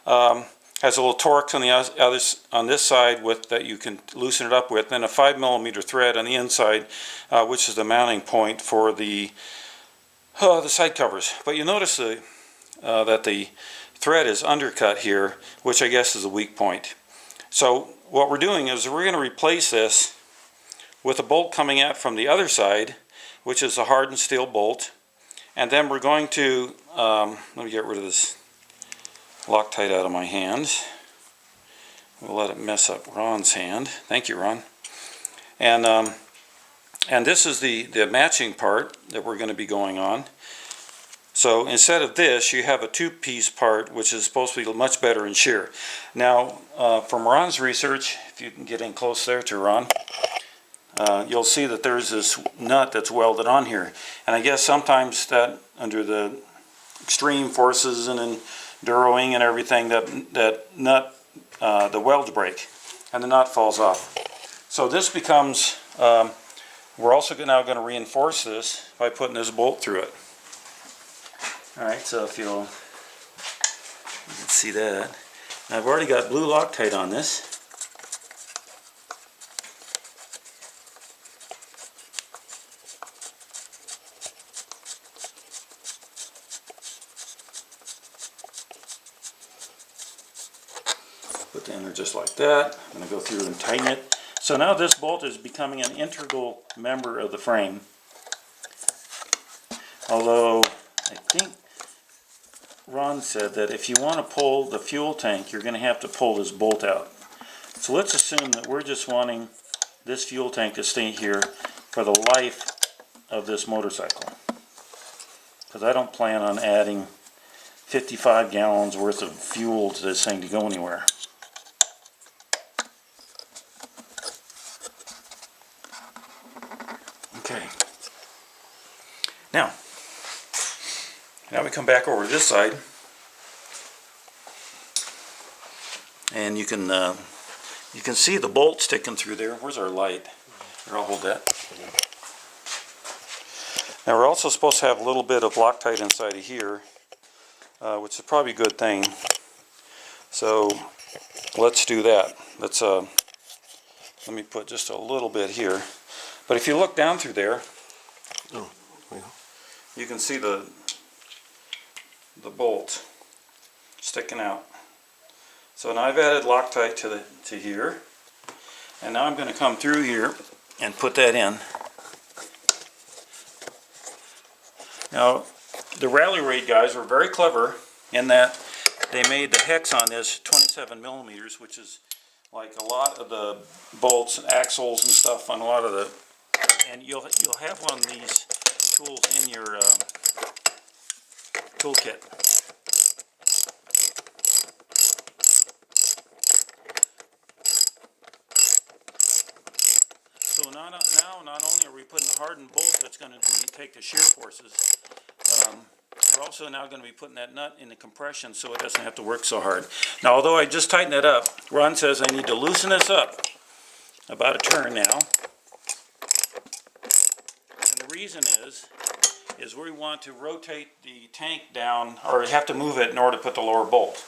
Speaker 1: has a little Torx on this side that you can loosen it up with, then a 5mm thread on the inside, which is the mounting point for the side covers. But you notice that the thread is undercut here, which I guess is a weak point. So what we're doing is we're going to replace this with a bolt coming out from the other side, which is a hardened steel bolt. And then we're going to, let me get rid of this Loctite out of my hand. We'll let it mess up Ron's hand. Thank you, Ron. And this is the matching part that we're going to be going on. So instead of this, you have a two-piece part, which is supposed to be much better in shear. Now, from Ron's research, if you can get in close there to Ron, you'll see that there's this nut that's welded on here. And I guess sometimes that, under the extreme forces and enduroing and everything, that nut, the welds break and the nut falls off. So this becomes, we're also now going to reinforce this by putting this bolt through it. Alright, so if you can see that. I've already got blue Loctite on this. Put it in there just like that. I'm going to go through and tighten it. So now this bolt is becoming an integral member of the frame. Although I think Ron said that if you want to pull the fuel tank, you're going to have to pull this bolt out. So let's assume that we're just wanting this fuel tank to stay here for the life of this motorcycle. Because I don't plan on adding 55 gallons worth of fuel to this thing to go anywhere. Okay. Now we come back over to this side, and you can see the bolt sticking through there. Where's our light? Here, I'll hold that. Now we're also supposed to have a little bit of Loctite inside of here, which is probably a good thing. So let's do that. Let's let me put just a little bit here. But if you look down through there, you can see the bolt sticking out. So now I've added Loctite to here, and now I'm going to come through here and put that in. Now the Rallye guys were very clever in that they made the hex on this 27 millimeters, which is like a lot of the bolts and axles and stuff on a lot of the, and you'll have one of these tools in your toolkit. So now not only are we putting a hardened bolt that's going to take the shear forces, we're also now going to be putting that nut in the compression so it doesn't have to work so hard. Now, although I just tightened it up, Ron says I need to loosen this up about a turn now. And the reason is we want to rotate the tank down, or have to move it in order to put the lower bolt.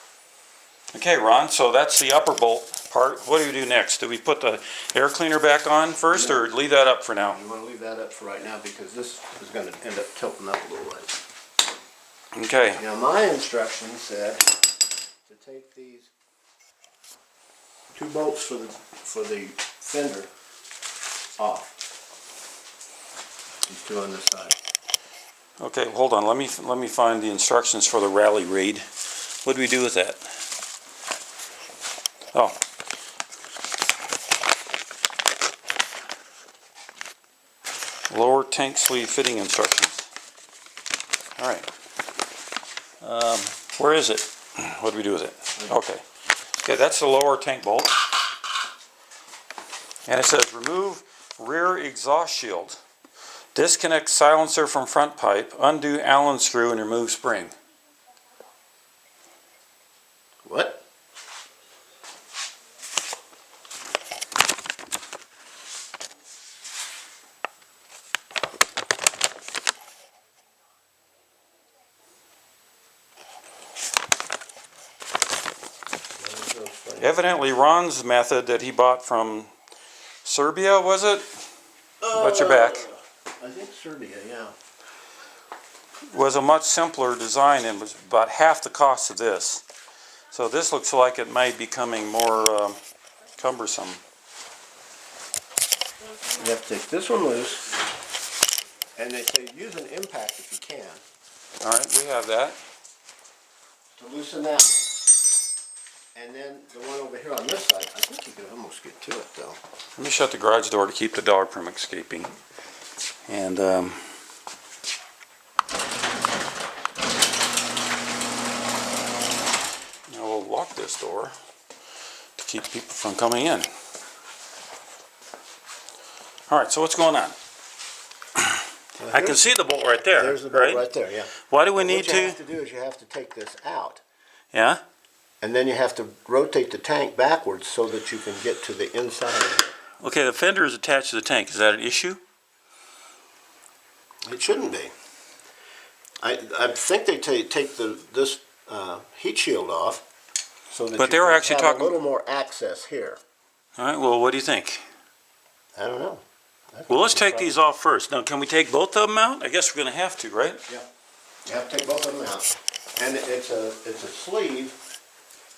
Speaker 1: Okay, Ron, so that's the upper bolt part. What do we do next? Do we put the air cleaner back on first, or leave that up for now?
Speaker 2: You want to leave that up for right now because this is going to end up tilting up a little bit.
Speaker 1: Okay.
Speaker 2: Now my instructions said to take these two bolts for the fender off. These two on this side.
Speaker 1: Okay, hold on. Let me find the instructions for the Rallye raid. What do we do with that? Oh. Lower tank sleeve fitting instructions. All right. Where is it? What do we do with it? Okay. Okay, that's the lower tank bolt. And it says remove rear exhaust shield. Disconnect silencer from front pipe. Undo Allen screw and remove spring.
Speaker 2: What?
Speaker 1: Evidently Ron's method that he bought from Serbia, was it? What's your back?
Speaker 2: I think Serbia, yeah.
Speaker 1: Was a much simpler design and was about half the cost of this. So this looks like it might be becoming more cumbersome.
Speaker 2: You have to take this one loose, and they say use an impact if you can
Speaker 1: All right, we have that.
Speaker 2: to loosen that one. And then the one over here on this side, I think you can almost get to it though.
Speaker 1: Let me shut the garage door to keep the dog from escaping. And now we'll lock this door to keep people from coming in. All right, so what's going on? I can see the bolt right there.
Speaker 2: There's the bolt right there, yeah.
Speaker 1: Why do we need
Speaker 2: What you have
Speaker 1: to?
Speaker 2: to do is you have to take this out.
Speaker 1: Yeah?
Speaker 2: And then you have to rotate the tank backwards so that you can get to the inside of it.
Speaker 1: Okay, the fender is attached to the tank. Is that an issue?
Speaker 2: It shouldn't be. I think they take this heat shield off so that
Speaker 1: But they
Speaker 2: you
Speaker 1: were
Speaker 2: can
Speaker 1: actually
Speaker 2: have
Speaker 1: talking-
Speaker 2: a little more access here.
Speaker 1: All right, well, what do you think?
Speaker 2: I don't know.
Speaker 1: Well, let's take these off first. Now, can we take both of them out? I guess we're going to have to, right?
Speaker 2: Yeah. You have to take both of them out. And it's a sleeve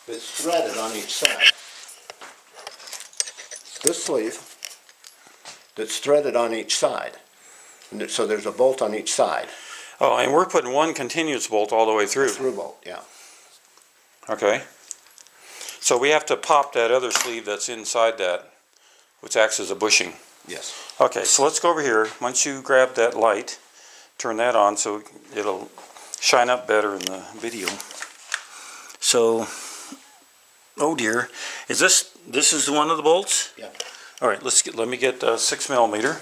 Speaker 2: that's threaded on each side. This sleeve that's threaded on each side. And so there's a bolt on each side.
Speaker 1: Oh, and we're putting one continuous bolt all the way through.
Speaker 2: Through bolt, yeah.
Speaker 1: Okay. So we have to pop that other sleeve that's inside that, which acts as a bushing.
Speaker 2: Yes.
Speaker 1: Okay, so let's go over here. Once you grab that light, turn that on so it'll shine up better in the video. So, oh dear, is this is one of the bolts?
Speaker 2: Yeah.
Speaker 1: All right, let me get 6mm.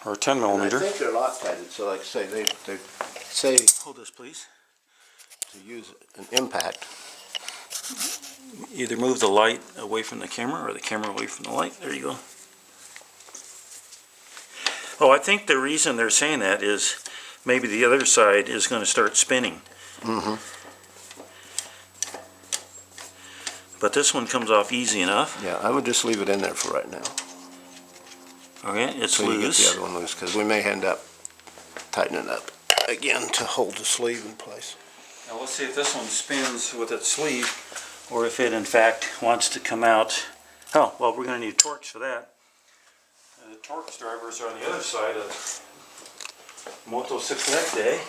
Speaker 1: Or 10mm.
Speaker 2: I think they're Loctited, so like I say, they say
Speaker 1: Hold this, please.
Speaker 2: to use an impact.
Speaker 1: Either move the light away from the camera or the camera away from the light. There you go. Oh, I think the reason they're saying that is maybe the other side is going to start spinning.
Speaker 2: Mm-hmm.
Speaker 1: But this one comes off easy enough.
Speaker 2: Yeah, I would just leave it in there for right now.
Speaker 1: Okay, it's
Speaker 2: So you get the
Speaker 1: loose.
Speaker 2: other one loose, because we may end up tightening it up again to hold the sleeve in place.
Speaker 1: Now let's see if this one spins with its sleeve, or if it in fact wants to come out. Oh, well, we're going to need Torx for that. The Torx drivers are on the other side of Moto 6 leg day.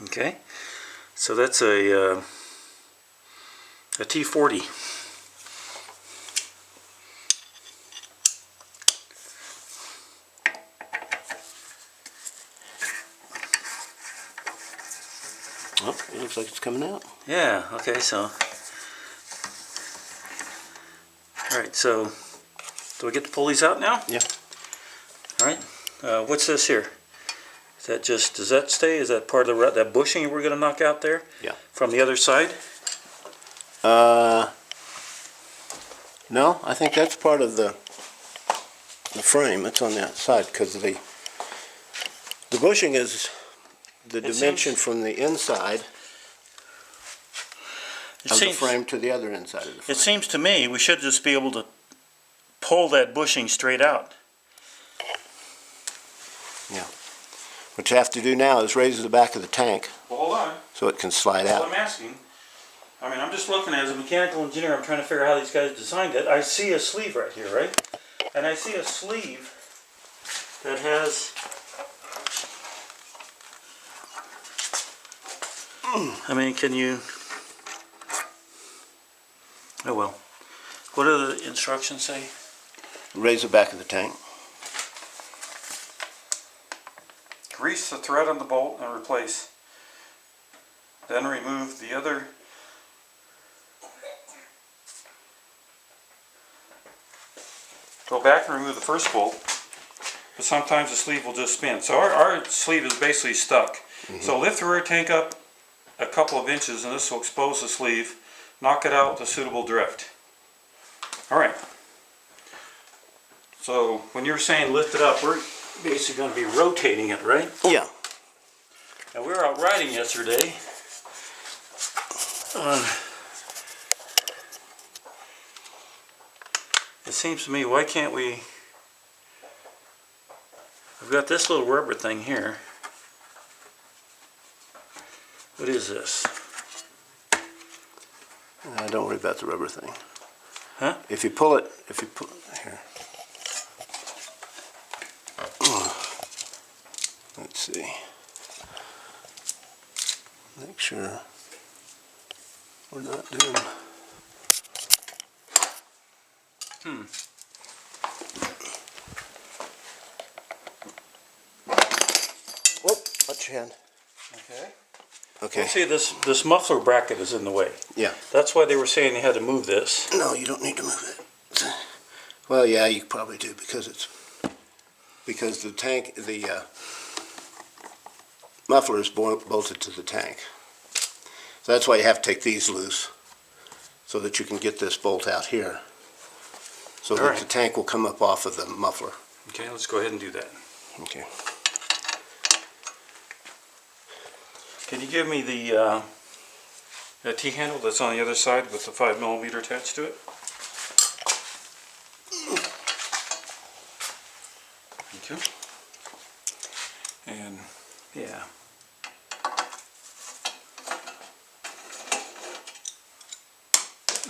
Speaker 1: Okay, so that's a T40.
Speaker 2: Oh, it looks like it's coming out.
Speaker 1: Yeah, okay, so. Alright, so do we get the pulleys out now?
Speaker 2: Yeah.
Speaker 1: Alright, what's this here? Is that just, does that stay? Is that part of the, that bushing we're going to knock out there?
Speaker 2: Yeah.
Speaker 1: From the other side?
Speaker 2: No, I think that's part of the frame. It's on the outside because the bushing is the dimension from the inside of the frame to the other inside of the frame.
Speaker 1: It seems to me we should just be able to pull that bushing straight out.
Speaker 2: Yeah. What you have to do now is raise the back of the tank
Speaker 1: Well, hold on.
Speaker 2: so it can slide
Speaker 1: That's
Speaker 2: out.
Speaker 1: what I'm asking. I mean, I'm just looking as a mechanical engineer, I'm trying to figure out how these guys designed it. I see a sleeve right here, right? And I see a sleeve that has, I mean, can you, oh well. What do the instructions say?
Speaker 2: Raise the back of the tank.
Speaker 1: Grease the thread on the bolt and replace. Then remove the other. Go back and remove the first bolt, but sometimes the sleeve will just spin. So our sleeve is basically stuck. So lift the rear tank up a couple of inches and this will expose the sleeve, knock it out with a suitable drift. Alright. So when you're saying lift it up, we're basically going to be rotating it, right?
Speaker 2: Yeah.
Speaker 1: Now we were out riding yesterday It seems to me, why can't we... I've got this little rubber thing here. What is this?
Speaker 2: Don't worry about the rubber thing.
Speaker 1: Huh?
Speaker 2: If you pull it, here. Let's see. Make sure we're not doing... Whoop, watch your hand.
Speaker 1: Okay.
Speaker 2: Okay.
Speaker 1: Well, see, this muffler bracket is in the way.
Speaker 2: Yeah.
Speaker 1: That's why they were saying they had to move this.
Speaker 2: No, you don't need to move it. Well, yeah, you probably do because the tank, the muffler is bolted to the tank. So that's why you have to take these loose so that you can get this bolt out here so that the tank will come up off of the muffler.
Speaker 1: Okay, let's go ahead and do that.
Speaker 2: Okay.
Speaker 1: Can you give me the T-handle that's on the other side with the 5mm attached to it? Thank you. And, yeah.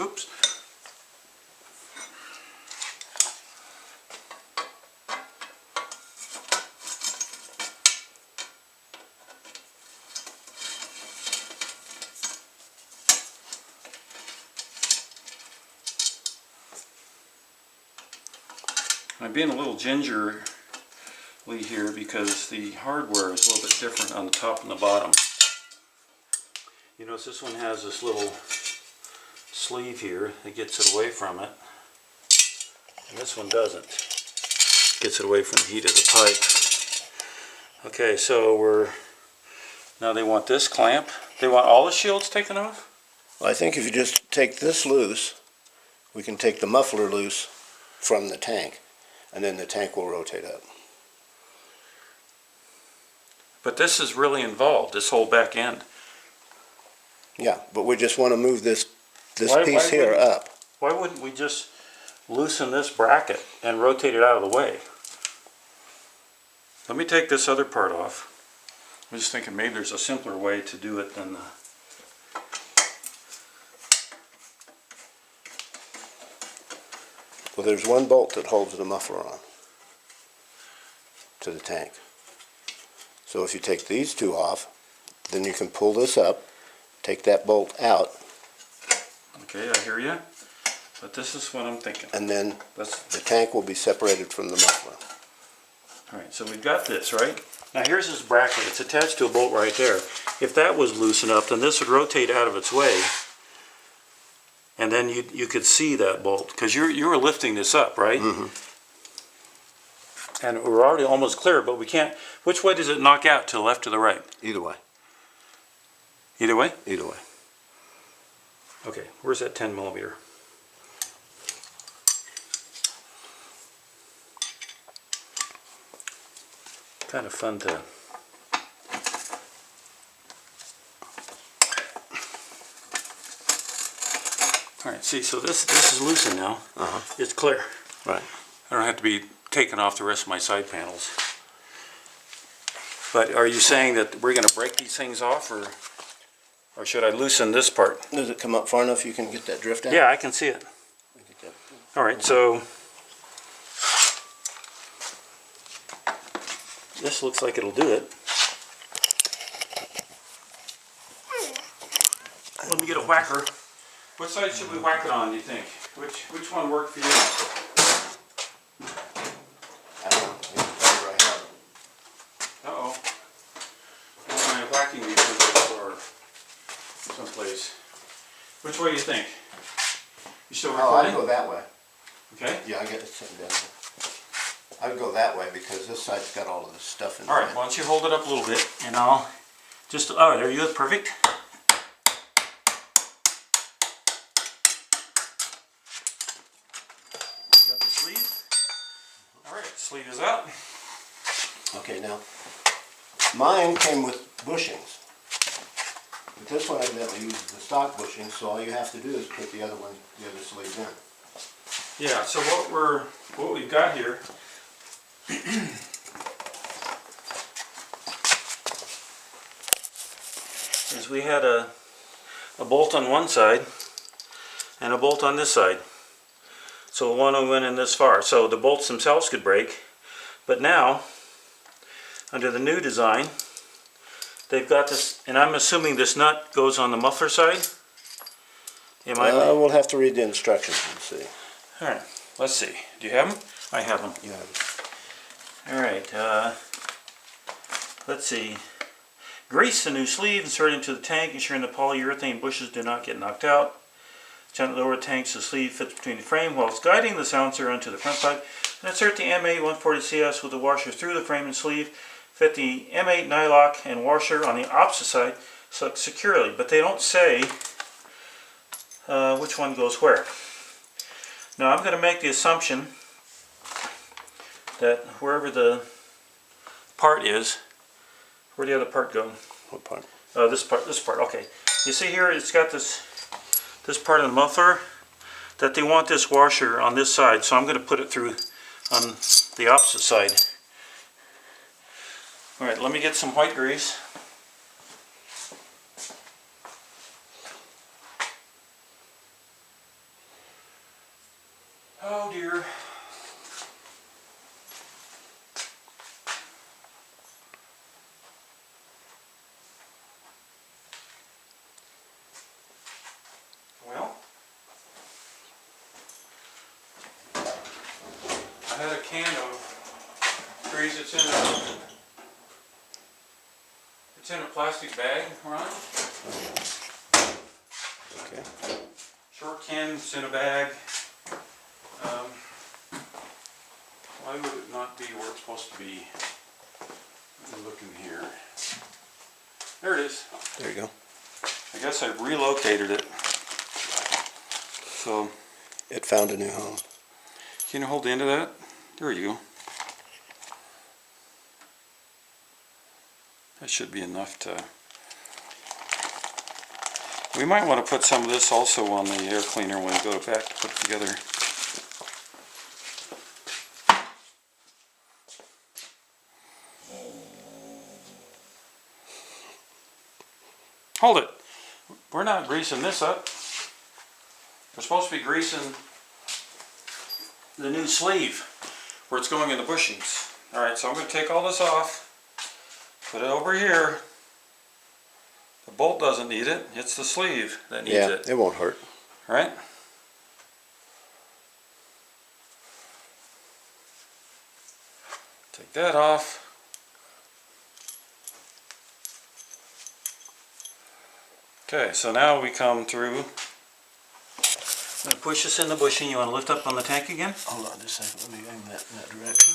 Speaker 1: Oops. I'm being a little gingerly here because the hardware is a little bit different on the top and the bottom. You notice this one has this little sleeve here that gets it away from it, and this one doesn't. Gets it away from the heat of the pipe. Okay, so now they want this clamp. They want all the shields taken off?
Speaker 2: Well, I think if you just take this loose, we can take the muffler loose from the tank, and then the tank will rotate up.
Speaker 1: But this is really involved, this whole back end.
Speaker 2: Yeah, but we just want to move this
Speaker 1: Why
Speaker 2: piece here up.
Speaker 1: Why wouldn't we just loosen this bracket and rotate it out of the way? Let me take this other part off. I'm just thinking maybe there's a simpler way to do it than the...
Speaker 2: Well, there's one bolt that holds the muffler on to the tank. So if you take these two off, then you can pull this up, take that bolt out.
Speaker 1: Okay, I hear you. But this is what I'm thinking.
Speaker 2: And then the tank will be separated from the muffler.
Speaker 1: Alright, so we've got this, right? Now here's this bracket. It's attached to a bolt right there. If that was loosened up, then this would rotate out of its way. And then you could see that bolt, because you were lifting this up, right?
Speaker 2: Mm-hmm.
Speaker 1: And we're already almost clear, but we can't. Which way does it knock out, to the left or the right?
Speaker 2: Either way.
Speaker 1: Either way?
Speaker 2: Either way.
Speaker 1: Okay, where's that 10mm? Kind of fun to... Alright, see, so this is loosened now. It's clear.
Speaker 2: Right.
Speaker 1: I don't have to be taking off the rest of my side panels. But are you saying that we're going to break these things off, or should I loosen this part?
Speaker 2: Does it come up far enough you can get that drift out?
Speaker 1: Yeah, I can see it. Alright, so this looks like it'll do it. Let me get a whacker. What side should we whack it on, do you think? Which one worked for you?
Speaker 2: I don't know. You can cover right here.
Speaker 1: Uh-oh. My whacking utensils are someplace. Which way do you think? You still recording?
Speaker 2: I'd go that way.
Speaker 1: Okay.
Speaker 2: Yeah, I get it sitting down here. I would go that way because this side's got all of this stuff in it.
Speaker 1: Alright, why don't you hold it up a little bit and I'll just, oh, there you go, perfect. You got the sleeve? Alright, sleeve is out.
Speaker 2: Okay, now, mine came with bushings. But this one evidently uses the stock bushing, so all you have to do is put the other sleeve in.
Speaker 1: Yeah, so what we've got here is we had a bolt on one side and a bolt on this side. So one went in this far. So the bolts themselves could break. But now, under the new design, they've got this, and I'm assuming this nut goes on the muffler side.
Speaker 2: We'll have to read the instructions and see.
Speaker 1: Alright, let's see. Do you have them? I have them.
Speaker 2: You have it.
Speaker 1: Alright, let's see. Grease the new sleeve, insert it into the tank, ensuring the polyurethane bushes do not get knocked out. Gently lower the tank so the sleeve fits between the frame whilst guiding the silencer onto the front side. And insert the M8 140CS with the washer through the frame and sleeve. Fit the M8 nylock and washer on the opposite side securely, but they don't say which one goes where. Now I'm going to make the assumption that wherever the part is, where'd the other part go?
Speaker 2: What part?
Speaker 1: This part, okay. You see here it's got this part of the muffler that they want this washer on this side, so I'm going to put it through on the opposite side. Alright, let me get some white grease. Oh dear. Well, I had a can of grease. It's in a plastic bag, Ron.
Speaker 2: Okay.
Speaker 1: Short can, it's in a bag. Why would it not be where it's supposed to be? I'm looking here. There it is.
Speaker 2: There you go.
Speaker 1: I guess I relocated it. So,
Speaker 2: It found a new home.
Speaker 1: can you hold the end of that? There you go. That should be enough to... We might want to put some of this also on the air cleaner when we go back to put it together. Hold it. We're not greasing this up. We're supposed to be greasing the new sleeve where it's going in the bushings. Alright, so I'm going to take all this off, put it over here. The bolt doesn't need it, it's the sleeve that needs it.
Speaker 2: It won't hurt.
Speaker 1: Alright? Take that off. Okay, so now we come through. I'm going to push this in the bushing. You want to lift up on the tank again?
Speaker 2: Hold on just a second. Let me aim that in that direction.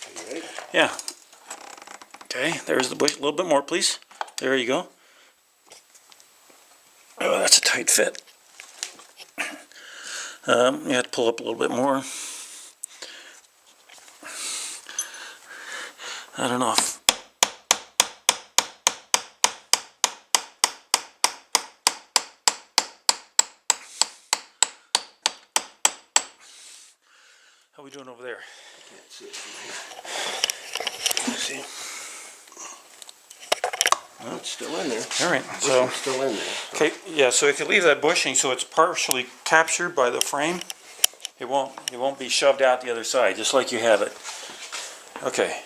Speaker 2: Are you ready?
Speaker 1: Yeah. Okay, there's the bush. A little bit more, please. There you go. Oh, that's a tight fit. You have to pull up a little bit more. I don't know if... How are we doing over there?
Speaker 2: Can't see it from here. Let's see. Well, it's still in there.
Speaker 1: All right, so...
Speaker 2: It's still in there. So.
Speaker 1: Okay, yeah, so if you leave that bushing so it's partially captured by the frame, it won't be shoved out the other side, just like you have it. Okay.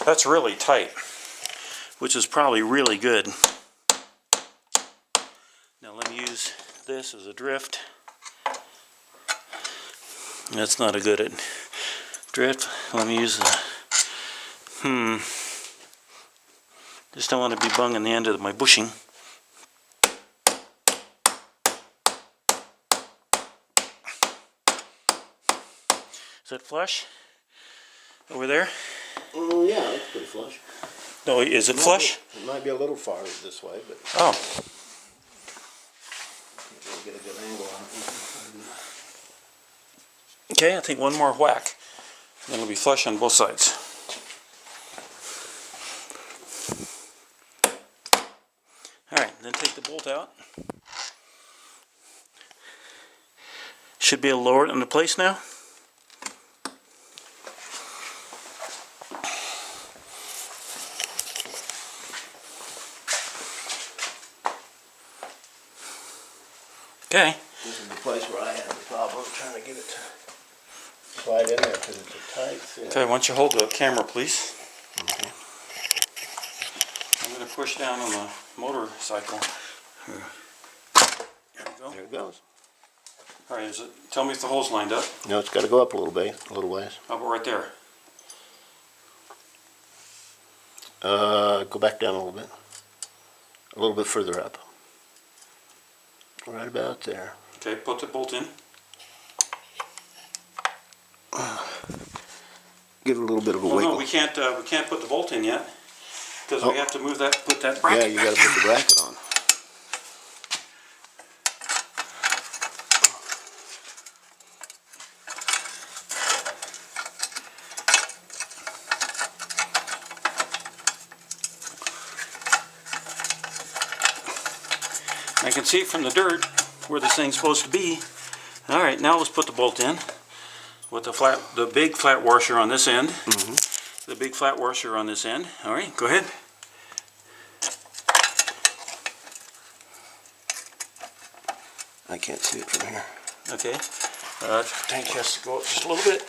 Speaker 1: That's really tight, which is probably really good. Now let me use this as a drift. That's not a good drift. Let me use the... Just don't want to be bunging the end of my bushing. Is that flush? Over there?
Speaker 2: Oh, yeah, that's pretty flush.
Speaker 1: No, is it flush?
Speaker 2: It might be a little far this way, but...
Speaker 1: Oh.
Speaker 2: We'll get a good angle on it.
Speaker 1: Okay, I think one more whack. Then it'll be flush on both sides.
Speaker 3: out. Should be able to lower it into place now. Okay.
Speaker 2: This is the place where I had the problem trying to get it to slide in there because it's a tight fit.
Speaker 1: Okay, why don't you hold the camera, please?
Speaker 2: Okay.
Speaker 1: I'm going to push down on the motorcycle. There we go.
Speaker 2: There it goes.
Speaker 1: All right, tell me if the hole's lined up.
Speaker 2: No, it's got to go up a little ways.
Speaker 1: How about right there?
Speaker 2: Go back down a little bit. A little bit further up. Right about there.
Speaker 1: Okay, put the bolt in.
Speaker 2: Give it a little bit of a
Speaker 1: Well,
Speaker 2: wiggle.
Speaker 1: no, we can't put the bolt in yet because we have to put that
Speaker 2: Yeah,
Speaker 1: bracket.
Speaker 2: you got to put the bracket on.
Speaker 3: I can see from the dirt where this thing's supposed to be. All right, now let's put the bolt in with the big flat washer on this end. The big flat washer on this end. All right, go ahead.
Speaker 2: I can't see it from here.
Speaker 3: Okay. Tank has to go up just a little bit.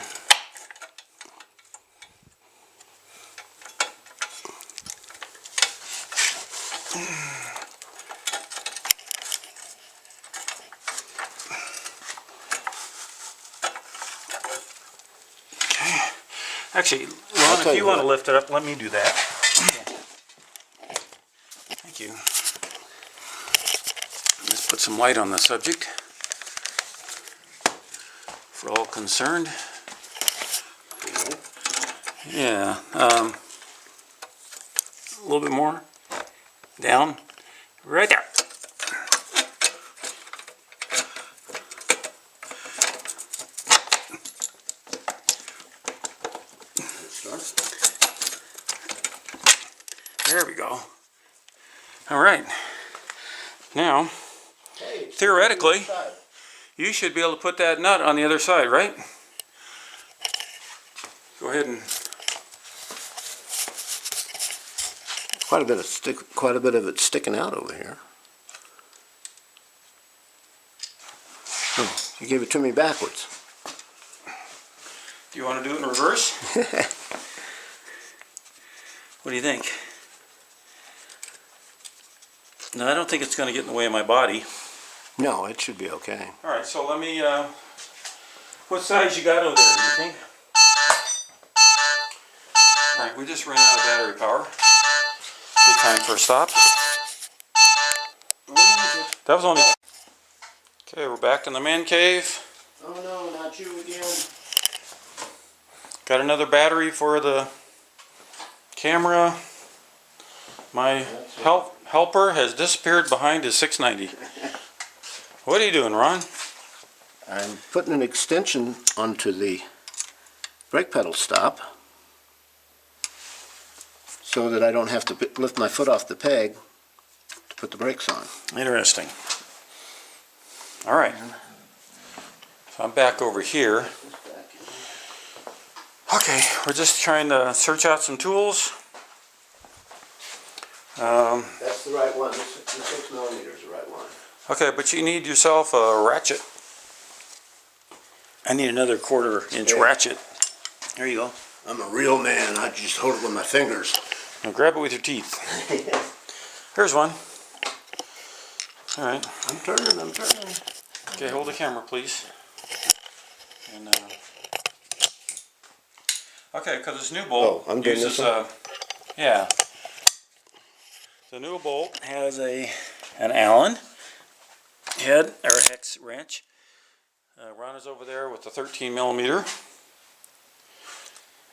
Speaker 3: Actually, Ron, if you want to lift it up, let me do that. Thank you. Let's put some light on the subject for all concerned. Yeah, a little bit more down, right there. There we go. All right. Now, theoretically, you should be able to put that nut on the other side, right? Go ahead and
Speaker 2: Quite a bit of it sticking out over here. Oh, you gave it to me backwards.
Speaker 3: do you want to do it in reverse? What do you think? No, I don't think it's going to get in the way of my body.
Speaker 2: No, it should be okay.
Speaker 1: All right, so let me. What size you got over there? Do you think? All right, we just ran out of battery power. Good time for a stop. That was only. Okay, we're back in the man cave.
Speaker 2: Oh no, not you again.
Speaker 1: Got another battery for the camera. My helper has disappeared behind his 690. What are you doing, Ron?
Speaker 2: I'm putting an extension onto the brake pedal stop so that I don't have to lift my foot off the peg to put the brakes on.
Speaker 3: Interesting.
Speaker 1: All right. So I'm back over here. Okay, we're just trying to search out some tools.
Speaker 2: That's the right one. The 6mm is the right one.
Speaker 1: Okay, but you need yourself a ratchet.
Speaker 3: I need another 1/4 inch ratchet. There you go.
Speaker 2: I'm a real man. I just hold it with my fingers.
Speaker 1: Now grab it with your teeth. Here's one. All right.
Speaker 2: I'm turning.
Speaker 1: Okay, hold the camera, please. And okay, because this new bolt
Speaker 2: I'm doing
Speaker 1: uses
Speaker 2: this one?
Speaker 1: yeah. The new bolt
Speaker 3: Has an Allen head or hex wrench.
Speaker 1: Ron is over there with the 13mm.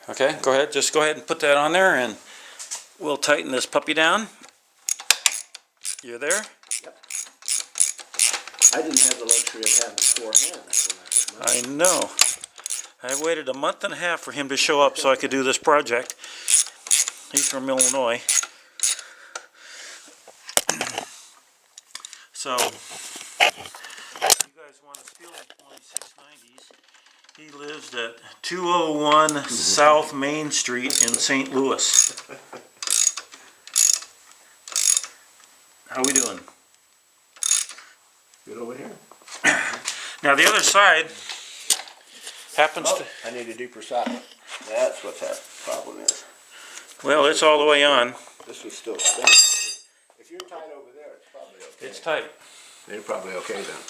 Speaker 1: Okay, go ahead. Just go ahead and put that on there, and
Speaker 3: We'll tighten this puppy down. You're there?
Speaker 2: Yep. I didn't have the luxury of having 4 hands when I put mine.
Speaker 3: I know. I waited a month and a half for him to show up so I could do this project. He's from Illinois. So, if you guys want to steal one of these 690s, he lives at 201 South Main Street in St. Louis. How we doing?
Speaker 2: Good over here.
Speaker 3: Now the other side happens to...
Speaker 2: I need a deeper socket. That's what that problem is.
Speaker 3: Well, it's all the way on.
Speaker 2: This was still spinning. If you're tight over there, it's probably okay.
Speaker 3: It's tight.
Speaker 2: You're probably okay then.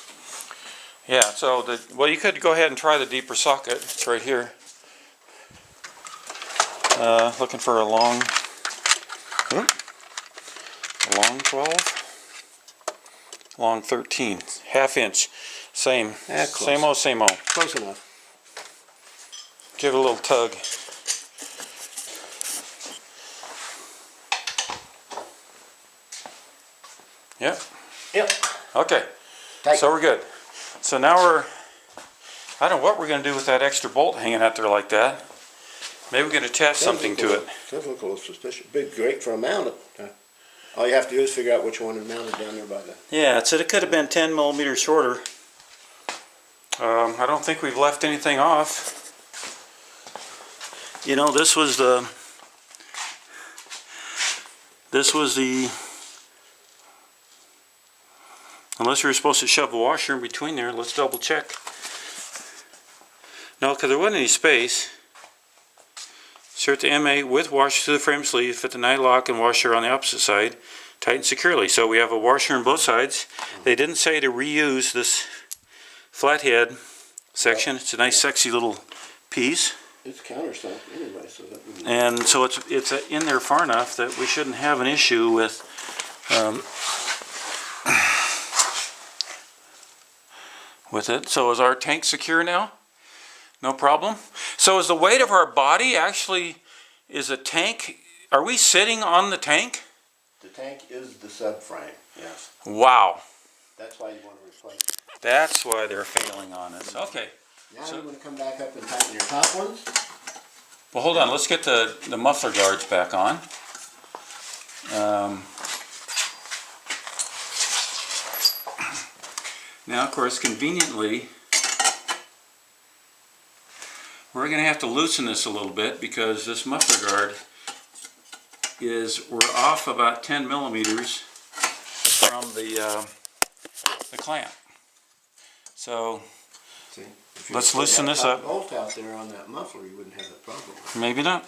Speaker 3: Yeah, so, well, you could go ahead and try the deeper socket. It's right here. Looking for a long... A long 12? Long 13. Half inch. Same.
Speaker 2: Yeah, close.
Speaker 3: Same old, same old.
Speaker 2: Close enough.
Speaker 3: Give it a little tug. Yep.
Speaker 2: Yep.
Speaker 3: Okay.
Speaker 2: Tight.
Speaker 3: So we're good. So now I don't know what we're going to do with that extra bolt hanging out there like that. Maybe we're going to attach something to it.
Speaker 2: Does look a little suspicious. Big, great for a mount. All you have to do is figure out which one is mounted down there by the...
Speaker 3: Yeah, it said it could have been 10 millimeters shorter. I don't think we've left anything off. You know, this was the... Unless you were supposed to shove a washer in between there, let's double check. No, because there wasn't any space. Insert the MA with washer to the frame sleeve, fit the nylock and washer on the opposite side, tighten securely. So we have a washer on both sides. They didn't say to reuse this flathead section. It's a nice sexy little piece.
Speaker 2: It's countersunk anyway, so that wouldn't...
Speaker 3: And so it's in there far enough that we shouldn't have an issue with it. So is our tank secure now? No problem. So is the weight of our body actually, is a tank, are we sitting on the tank?
Speaker 2: The tank is the subframe, yes.
Speaker 3: Wow.
Speaker 2: That's why you want to replace it.
Speaker 3: That's why they're failing on us. Okay.
Speaker 2: Now you want to come back up and tighten your top ones.
Speaker 3: Well, hold on. Let's get the muffler guards back on. Now, of course, conveniently, we're going to have to loosen this a little bit because this muffler guard we're off about 10 millimeters from the clamp. So,
Speaker 2: See,
Speaker 3: let's loosen this up.
Speaker 2: If you had a bolt out there on that muffler, you wouldn't have that problem.
Speaker 3: Maybe not.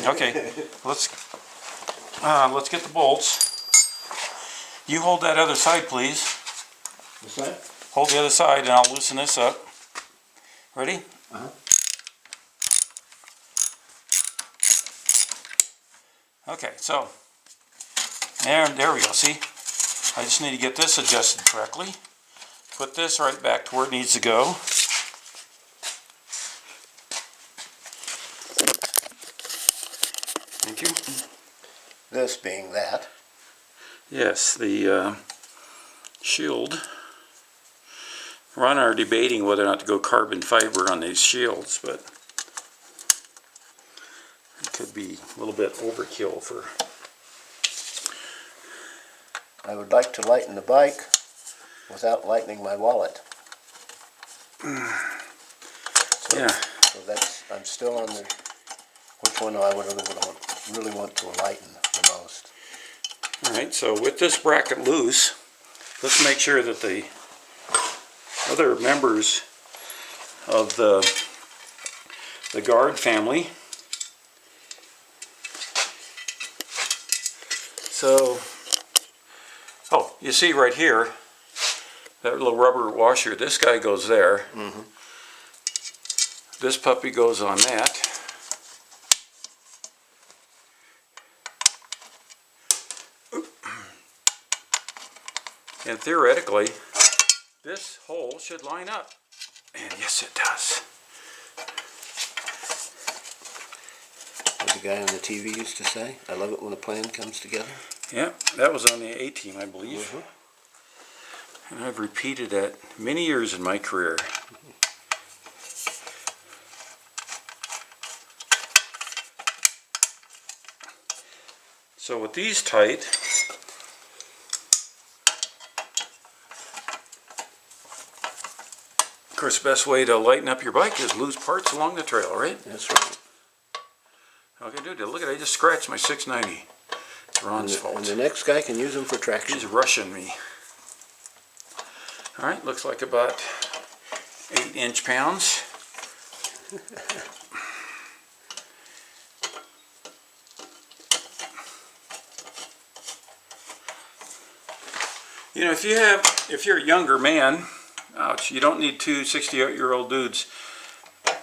Speaker 3: Okay, let's get the bolts. You hold that other side, please.
Speaker 2: This side?
Speaker 3: Hold the other side and I'll loosen this up. Ready?
Speaker 2: Uh-huh.
Speaker 3: Okay, so there we go. See? I just need to get this adjusted correctly. Put this right back to where it needs to go. Thank you.
Speaker 2: This being that.
Speaker 3: Yes, the shield. Ron and I are debating whether or not to go carbon fiber on these shields, but it could be a little bit overkill for...
Speaker 2: I would like to lighten the bike without lightening my wallet.
Speaker 3: Yeah.
Speaker 2: So that's, I'm still on the, which one I would really want to lighten the most.
Speaker 3: Alright, so with this bracket loose, let's make sure that the other members of the guard family. So, oh, you see right here, that little rubber washer, this guy goes there.
Speaker 2: Mm-hmm.
Speaker 3: This puppy goes on that. And theoretically, this hole should line up. And yes, it does.
Speaker 2: What the guy on the TV used to say, I love it when a plan comes together.
Speaker 3: Yeah, that was on the A-team, I believe.
Speaker 2: Mm-hmm.
Speaker 3: And I've repeated that many years in my career. So with these tight, course, the best way to lighten up your bike is lose parts along the trail, right?
Speaker 2: That's right.
Speaker 3: Okay, dude, look at it. I just scratched my 690. It's Ron's fault.
Speaker 2: And the next guy can use them for traction.
Speaker 3: He's rushing me. All right, looks like about 8 inch-pounds. You know, if you're a younger man, ouch, you don't need two 68-year-old dudes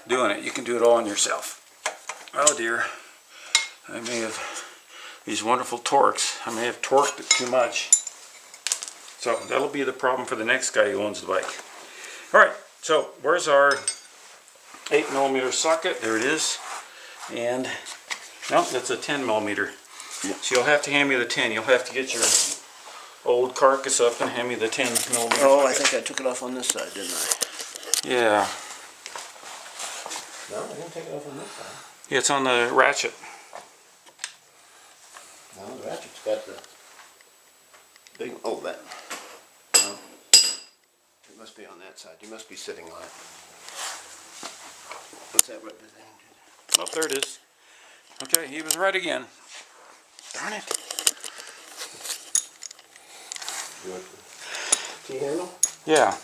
Speaker 3: doing it. You can do it all on yourself. Oh dear, I may have these wonderful torques. I may have torqued it too much. So that'll be the problem for the next guy who owns the bike. All right, so where's our 8mm socket? There it is. And no, that's a 10mm. So you'll have to hand me the 10. You'll have to get your old carcass up and hand me the 10mm.
Speaker 2: Oh, I think I took it off on this side, didn't I?
Speaker 3: Yeah.
Speaker 2: No, I didn't take it off on this side.
Speaker 3: Yeah, it's on the ratchet.
Speaker 2: No, the ratchet's got the big, oh, that. No, it must be on that side. You must be sitting on it. What's that rubber thing?
Speaker 3: Oh, there it is. Okay, he was right again. Darn it.
Speaker 2: You want the T-handle?
Speaker 3: Yeah.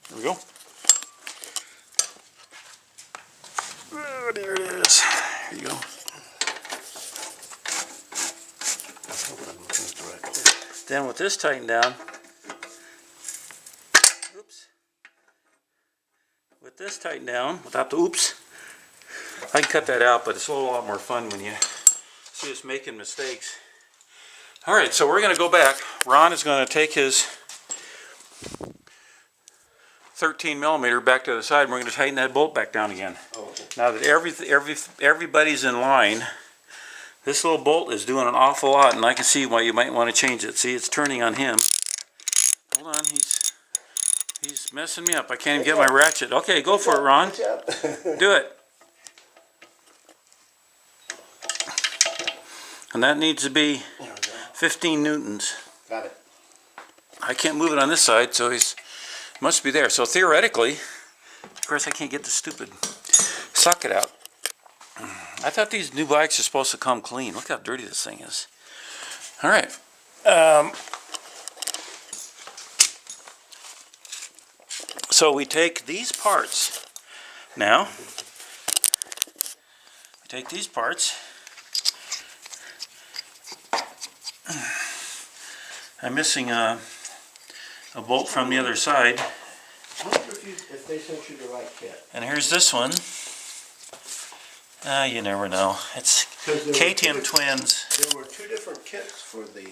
Speaker 3: There we go. Oh, there it is. There you go. Then with this tightened down, oops. With this tightened down, without the oops, I can cut that out, but it's a lot more fun when you see us making mistakes. All right, so we're going to go back. Ron is going to take his 13mm back to the side, and we're going to tighten that bolt back down again.
Speaker 2: Oh, okay.
Speaker 3: Now that everybody's in line, this little bolt is doing an awful lot, and I can see why you might want to change it. See, it's turning on him. Hold on, he's messing me up. I can't even get my ratchet. Okay, go for it, Ron. Do it. And that needs to be 15 newtons.
Speaker 2: Got it.
Speaker 3: I can't move it on this side, so he's must be there. So theoretically, of course I can't get the stupid socket out. I thought these new bikes are supposed to come clean. Look how dirty this thing is. All right. So we take these parts now. We take these parts. I'm missing a bolt from the other side.
Speaker 2: I wonder if they sent you the right kit.
Speaker 3: And here's this one. You never know. It's KTM twins.
Speaker 2: There were two different kits for the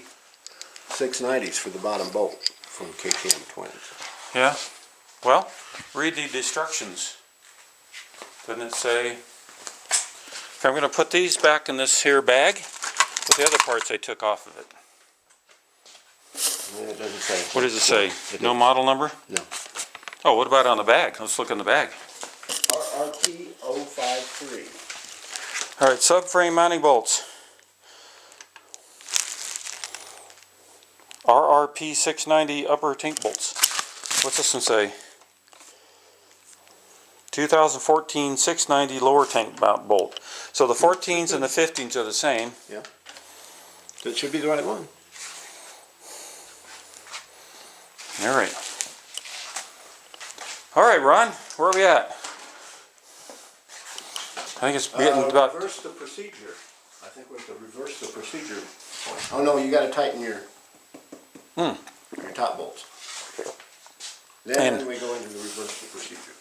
Speaker 2: 690s for the bottom bolt from KTM twins.
Speaker 3: Yeah. Well, read the instructions. Doesn't it say? Okay, I'm going to put these back in this here bag with the other parts I took off of it.
Speaker 2: It doesn't say.
Speaker 3: What does it say?
Speaker 2: It
Speaker 3: No
Speaker 2: doesn't.
Speaker 3: model number?
Speaker 2: No.
Speaker 3: Oh, what about on the bag? Let's look in the bag.
Speaker 2: RRT 053.
Speaker 3: All right, subframe mounting bolts. RRP 690 upper tank bolts. What's this one say? 2014 690 lower tank mount bolt. So the 14s and the 15s are the same.
Speaker 2: Yeah. That should be the right one.
Speaker 3: All right. All right, Ron, where are we at? I think it's getting about...
Speaker 2: Reverse the procedure. I think we have to reverse the procedure. Oh no, you got to tighten your top bolts. Then we go into the reverse the procedure.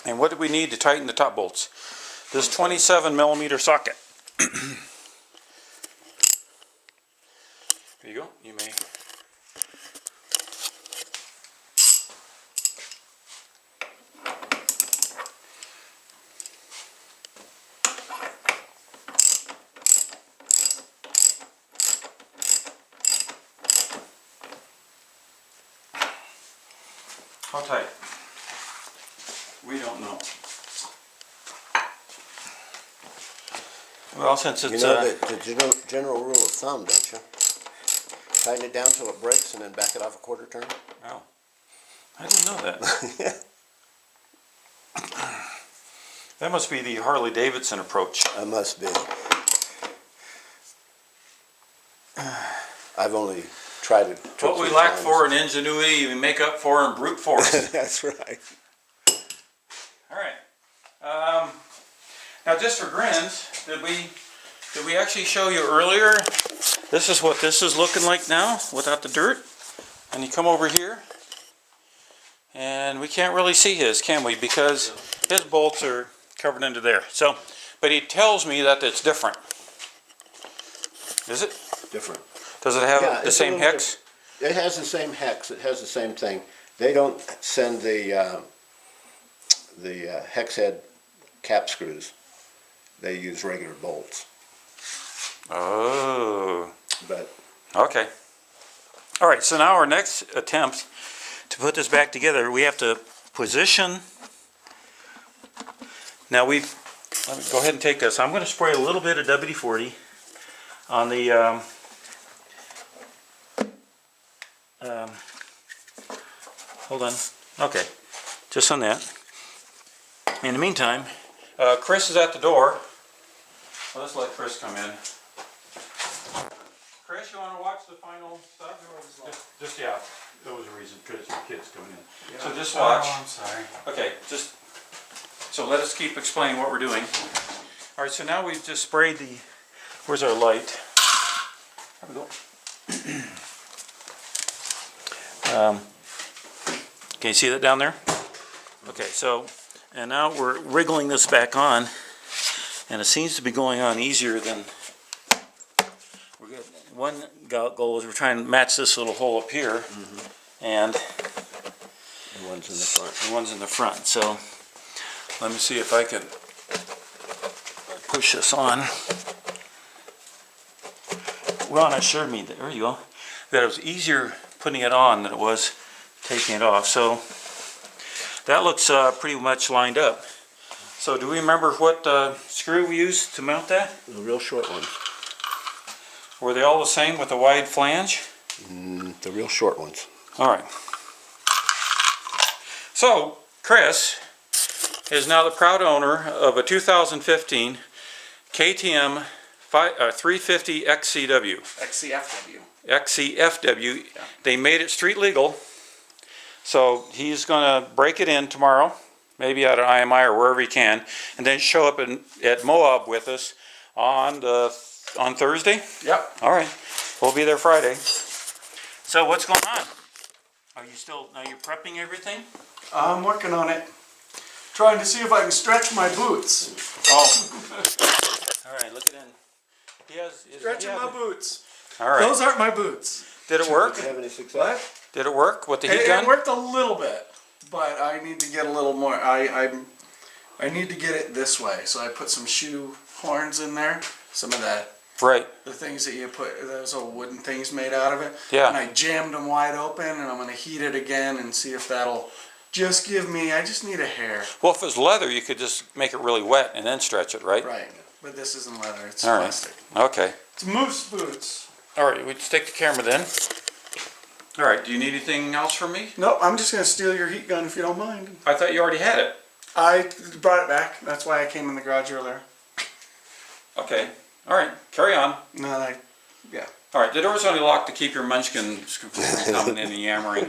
Speaker 3: And what do we need to tighten the top bolts? This 27mm socket. There you go. You may... How tight? We don't know. Well, since
Speaker 2: You
Speaker 3: it's
Speaker 2: know the general rule of thumb, don't you? Tighten it down till it breaks and then back it off a quarter turn.
Speaker 3: oh, I didn't know that. That must be the Harley Davidson approach.
Speaker 2: I must be. I've only tried it.
Speaker 3: What we lack for in ingenuity, we make up for in brute force.
Speaker 2: That's right.
Speaker 3: All right. Now, just for grins, did we actually show you earlier? This is what this is looking like now without the dirt. And you come over here, and we can't really see his, can we? Because his bolts are covered into there. So, but he tells me that it's different. Is it?
Speaker 2: Different.
Speaker 3: Does it have the same hex?
Speaker 2: It has the same hex. It has the same thing. They don't send the hex head cap screws. They use regular bolts.
Speaker 3: Oh.
Speaker 2: But
Speaker 3: okay. All right. So now our next attempt to put this back together, we have to position. Now let me go ahead and take this. I'm going to spray a little bit of WD-40 on the hold on. Okay, just on that. In the meantime, Chris is at the door. Well, let's let Chris come in. Chris, you want to watch the final stuff? Just yeah, there was a reason because your kids coming in. Yeah. So just watch.
Speaker 4: Oh, I'm sorry.
Speaker 3: Okay, so let us keep explaining what we're doing. All right, so now we've just sprayed the. Where's our light? There we go. Can you see that down there? Okay, so, and now we're wriggling this back on, and it seems to be going on easier than, we're good. One goal is we're trying to match this little hole up here, and
Speaker 2: the one's in the front.
Speaker 3: the one's in the front. So let me see if I can push this on. Ron assured me that, there you go, that it was easier putting it on than it was taking it off. So that looks pretty much lined up. So do we remember what screw we used to mount that?
Speaker 2: The real short ones.
Speaker 3: Were they all the same with a wide flange?
Speaker 2: The real short ones.
Speaker 3: All right. So Chris is now the proud owner of a 2015 KTM 350 XCW.
Speaker 4: XCFW.
Speaker 3: XCFW.
Speaker 4: Yeah.
Speaker 3: They made it street legal. So he's going to break it in tomorrow, maybe out of IMI or wherever he can, and then show up at Moab with us on Thursday.
Speaker 4: Yep.
Speaker 3: All right, we'll be there Friday. So what's going on? Are you prepping everything?
Speaker 4: I'm working on it. Trying to see if I can stretch my boots.
Speaker 3: Oh. All right, look at him.
Speaker 4: Stretching my boots.
Speaker 3: All right.
Speaker 4: Those aren't my boots.
Speaker 3: Did it work?
Speaker 2: Do you have any success?
Speaker 4: What?
Speaker 3: Did it work with the heat gun?
Speaker 4: It worked a little bit, but I need to get a little more. I need to get it this way. So I put some shoe horns in there. Some of that.
Speaker 3: Right.
Speaker 4: The things that you put, those old wooden things made out of it.
Speaker 3: Yeah.
Speaker 4: And I jammed them wide open, and I'm going to heat it again and see if that'll just give me, I just need a hair.
Speaker 3: Well, if it was leather, you could just make it really wet and then stretch it, right?
Speaker 4: Right. But this isn't leather, it's
Speaker 3: All right.
Speaker 4: plastic.
Speaker 3: Okay.
Speaker 4: It's moose boots.
Speaker 3: All right, we just take the camera then. All right, do you need anything else from me?
Speaker 4: Nope, I'm just going to steal your heat gun if you don't mind.
Speaker 3: I thought you already had it.
Speaker 4: I brought it back. That's why I came in the garage earlier.
Speaker 3: Okay. All right, carry on.
Speaker 4: No, yeah.
Speaker 3: All right, the door's only locked to keep your munchkins from coming in and yammering.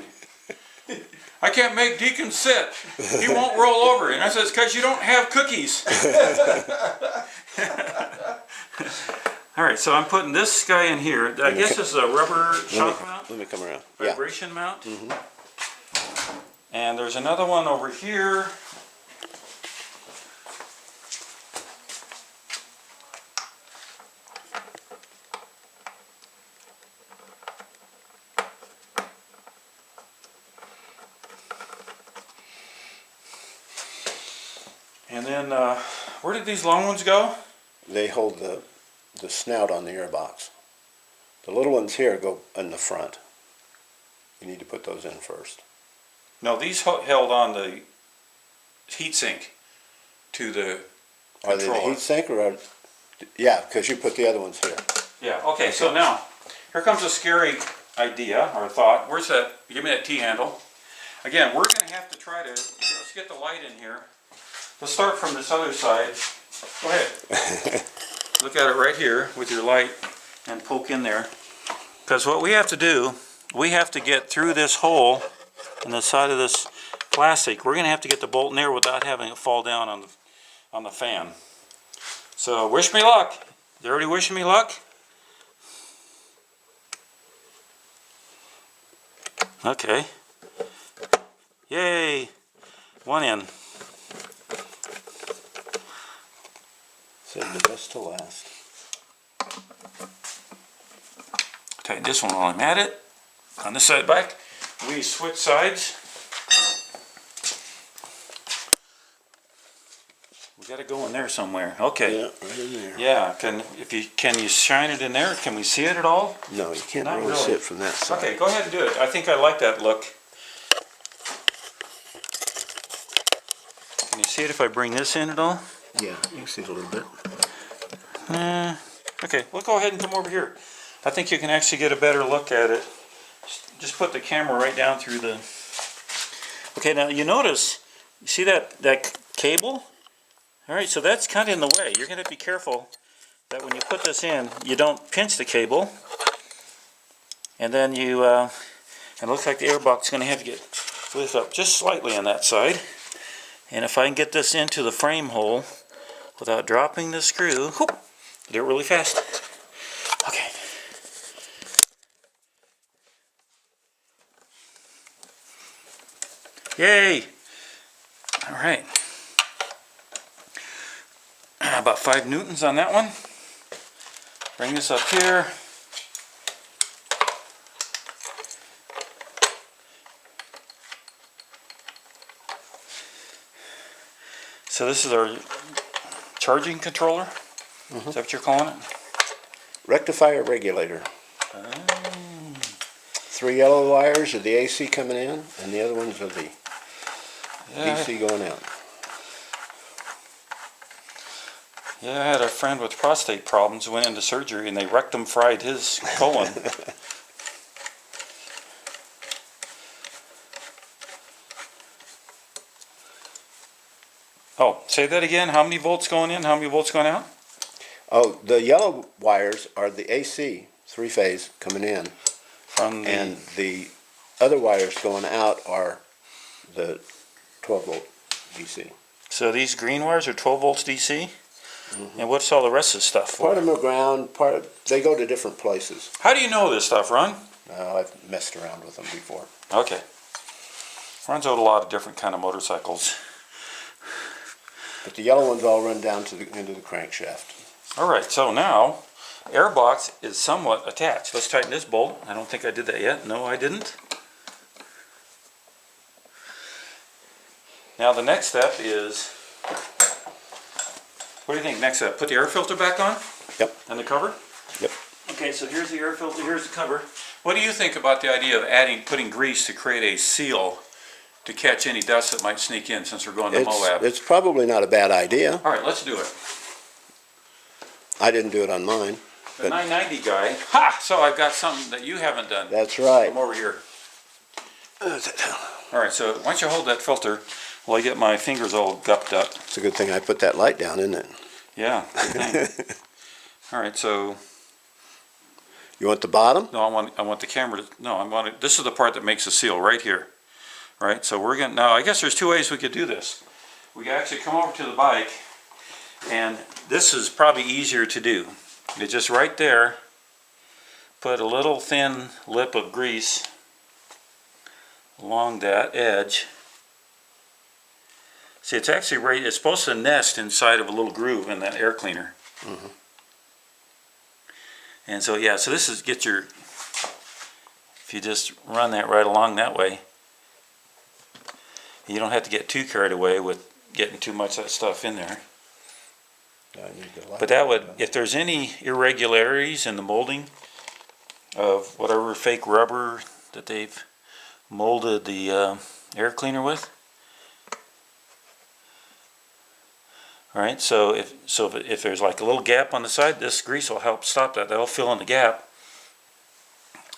Speaker 3: I can't make Deacon sit. He won't roll over. And I said, it's because you don't have cookies. All right, so I'm putting this guy in here. I guess this is a rubber shock mount?
Speaker 2: Let me come around.
Speaker 3: Vibration mount. And there's another one over here. And then, where did these long ones go?
Speaker 2: They hold the snout on the airbox. The little ones here go in the front. You need to put those in first.
Speaker 3: No, these held on the heat sink to the
Speaker 2: Are they the
Speaker 3: controller.
Speaker 2: heat sink or are... Yeah, because you put the other ones here.
Speaker 1: Yeah, okay, so now, here comes a scary idea or thought. Where's that? Give me that T-handle. Again, we're going to have to try to, let's get the light in here. Let's start from this other side. Go ahead. Look at it right here with your light and poke in there. Because what we have to do, we have to get through this hole in the side of this plastic. We're going to have to get the bolt in there without having it fall down on the fan. So wish me luck. Is everybody wishing me luck? Okay. Yay! One in.
Speaker 2: Save the best to last.
Speaker 1: Tighten this one while I'm at it. On this side back, we switch sides. We got to go in there somewhere. Okay.
Speaker 2: Yeah, right in there.
Speaker 1: Yeah. Can you shine it in there? Can we see it at all?
Speaker 2: No, you can't
Speaker 1: Not
Speaker 2: really
Speaker 1: really.
Speaker 2: see it from that side.
Speaker 1: Okay, go ahead and do it. I think I like that look. Can you see it if I bring this in at all?
Speaker 2: Yeah, you can see it a little bit.
Speaker 1: Okay, we'll go ahead and come over here. I think you can actually get a better look at it. Just put the camera right down through the... Okay, now you notice, you see that cable? Alright, so that's kind of in the way. You're going to be careful that when you put this in, you don't pinch the cable. And then you, and it looks like the airbox is going to have to get lifted up just slightly on that side. And if I can get this into the frame hole without dropping the screw, whoop, do it really fast. Okay. Yay! All right. About 5 newtons on that one. Bring this up here. So this is our charging controller. Is that what you're calling it?
Speaker 2: Rectifier regulator. 3 yellow wires are the AC coming in, and the other ones are the DC going out.
Speaker 1: Yeah, I had a friend with prostate problems, went into surgery, and they rectum fried his colon. Oh, say that again. How many volts going in? How many volts going out?
Speaker 2: Oh, the yellow wires are the AC, 3-phase, coming in,
Speaker 1: From the,
Speaker 2: and the other wires going out are the 12-volt DC.
Speaker 1: so these green wires are 12 volts DC? And what's all the rest of the stuff for?
Speaker 2: Part of them are ground, they go to different places.
Speaker 1: How do you know this stuff, Ron?
Speaker 2: I've messed around with them before.
Speaker 1: Okay. Ron's owed a lot of different kind of motorcycles.
Speaker 2: But the yellow ones all run down to into the crankshaft.
Speaker 1: All right, so now airbox is somewhat attached. Let's tighten this bolt. I don't think I did that yet. No, I didn't. Now the next step is, what do you think next step? Put the air filter back on?
Speaker 2: Yep.
Speaker 1: And the cover?
Speaker 2: Yep.
Speaker 1: Okay, so here's the air filter, here's the cover. What do you think about the idea of putting grease to create a seal to catch any dust that might sneak in since we're going to Moab?
Speaker 2: It's probably not a bad idea.
Speaker 1: All right, let's do it.
Speaker 2: I didn't do it on mine.
Speaker 1: The 990 guy. Ha! So I've got something that you haven't done.
Speaker 2: That's right.
Speaker 1: Come over here. All right, so why don't you hold that filter while I get my fingers all gupped up.
Speaker 2: It's a good thing I put that light down, isn't it?
Speaker 1: Yeah, good thing. All right, so
Speaker 2: You want the bottom?
Speaker 1: no, I want the camera to, no, this is the part that makes the seal right here. Right, so we're gonna, now I guess there's 2 ways we could do this. We could actually come over to the bike, and this is probably easier to do. You just right there, put a little thin lip of grease along that edge. See, it's actually right, it's supposed to nest inside of a little groove in that air cleaner. And so, yeah, so this is, if you just run that right along that way, you don't have to get too carried away with getting too much of that stuff in there. But that would, if there's any irregularities in the molding of whatever fake rubber that they've molded the air cleaner with.
Speaker 3: All right, so if there's like a little gap on the side, this grease will help stop that. That'll fill in the gap.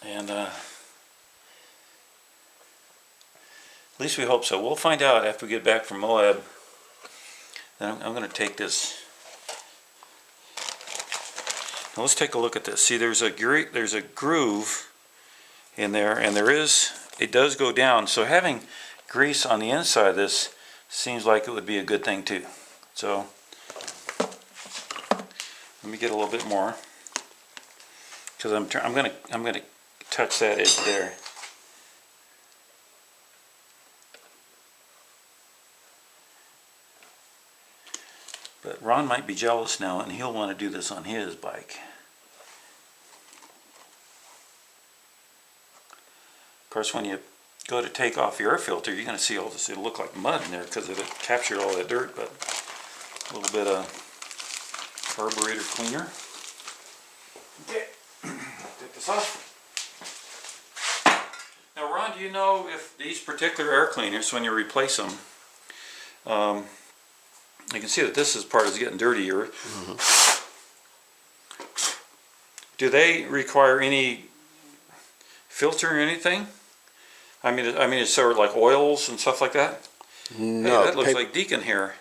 Speaker 3: And at least we hope so. We'll find out after we get back from Moab. Then I'm going to take this. Now let's take a look at this. See, there's a groove in there, and it does go down. So having grease on the inside of this seems like it would be a good thing too. So let me get a little bit more, because I'm gonna touch that edge there. But Ron might be jealous now, and he'll want to do this on his bike. Of course, when you go to take off your air filter, you're going to see all this. It'll look like mud in there because it captured all that dirt, but a little bit of carburetor cleaner. Okay, take this off. Now, Ron, do you know if these particular air cleaners, when you replace them, you can see that this part is getting dirtier. Mm-hmm. Do they require any filter or anything? I mean, it's sort of like oils and stuff like that.
Speaker 2: No,
Speaker 3: hey, that looks like Deacon hair.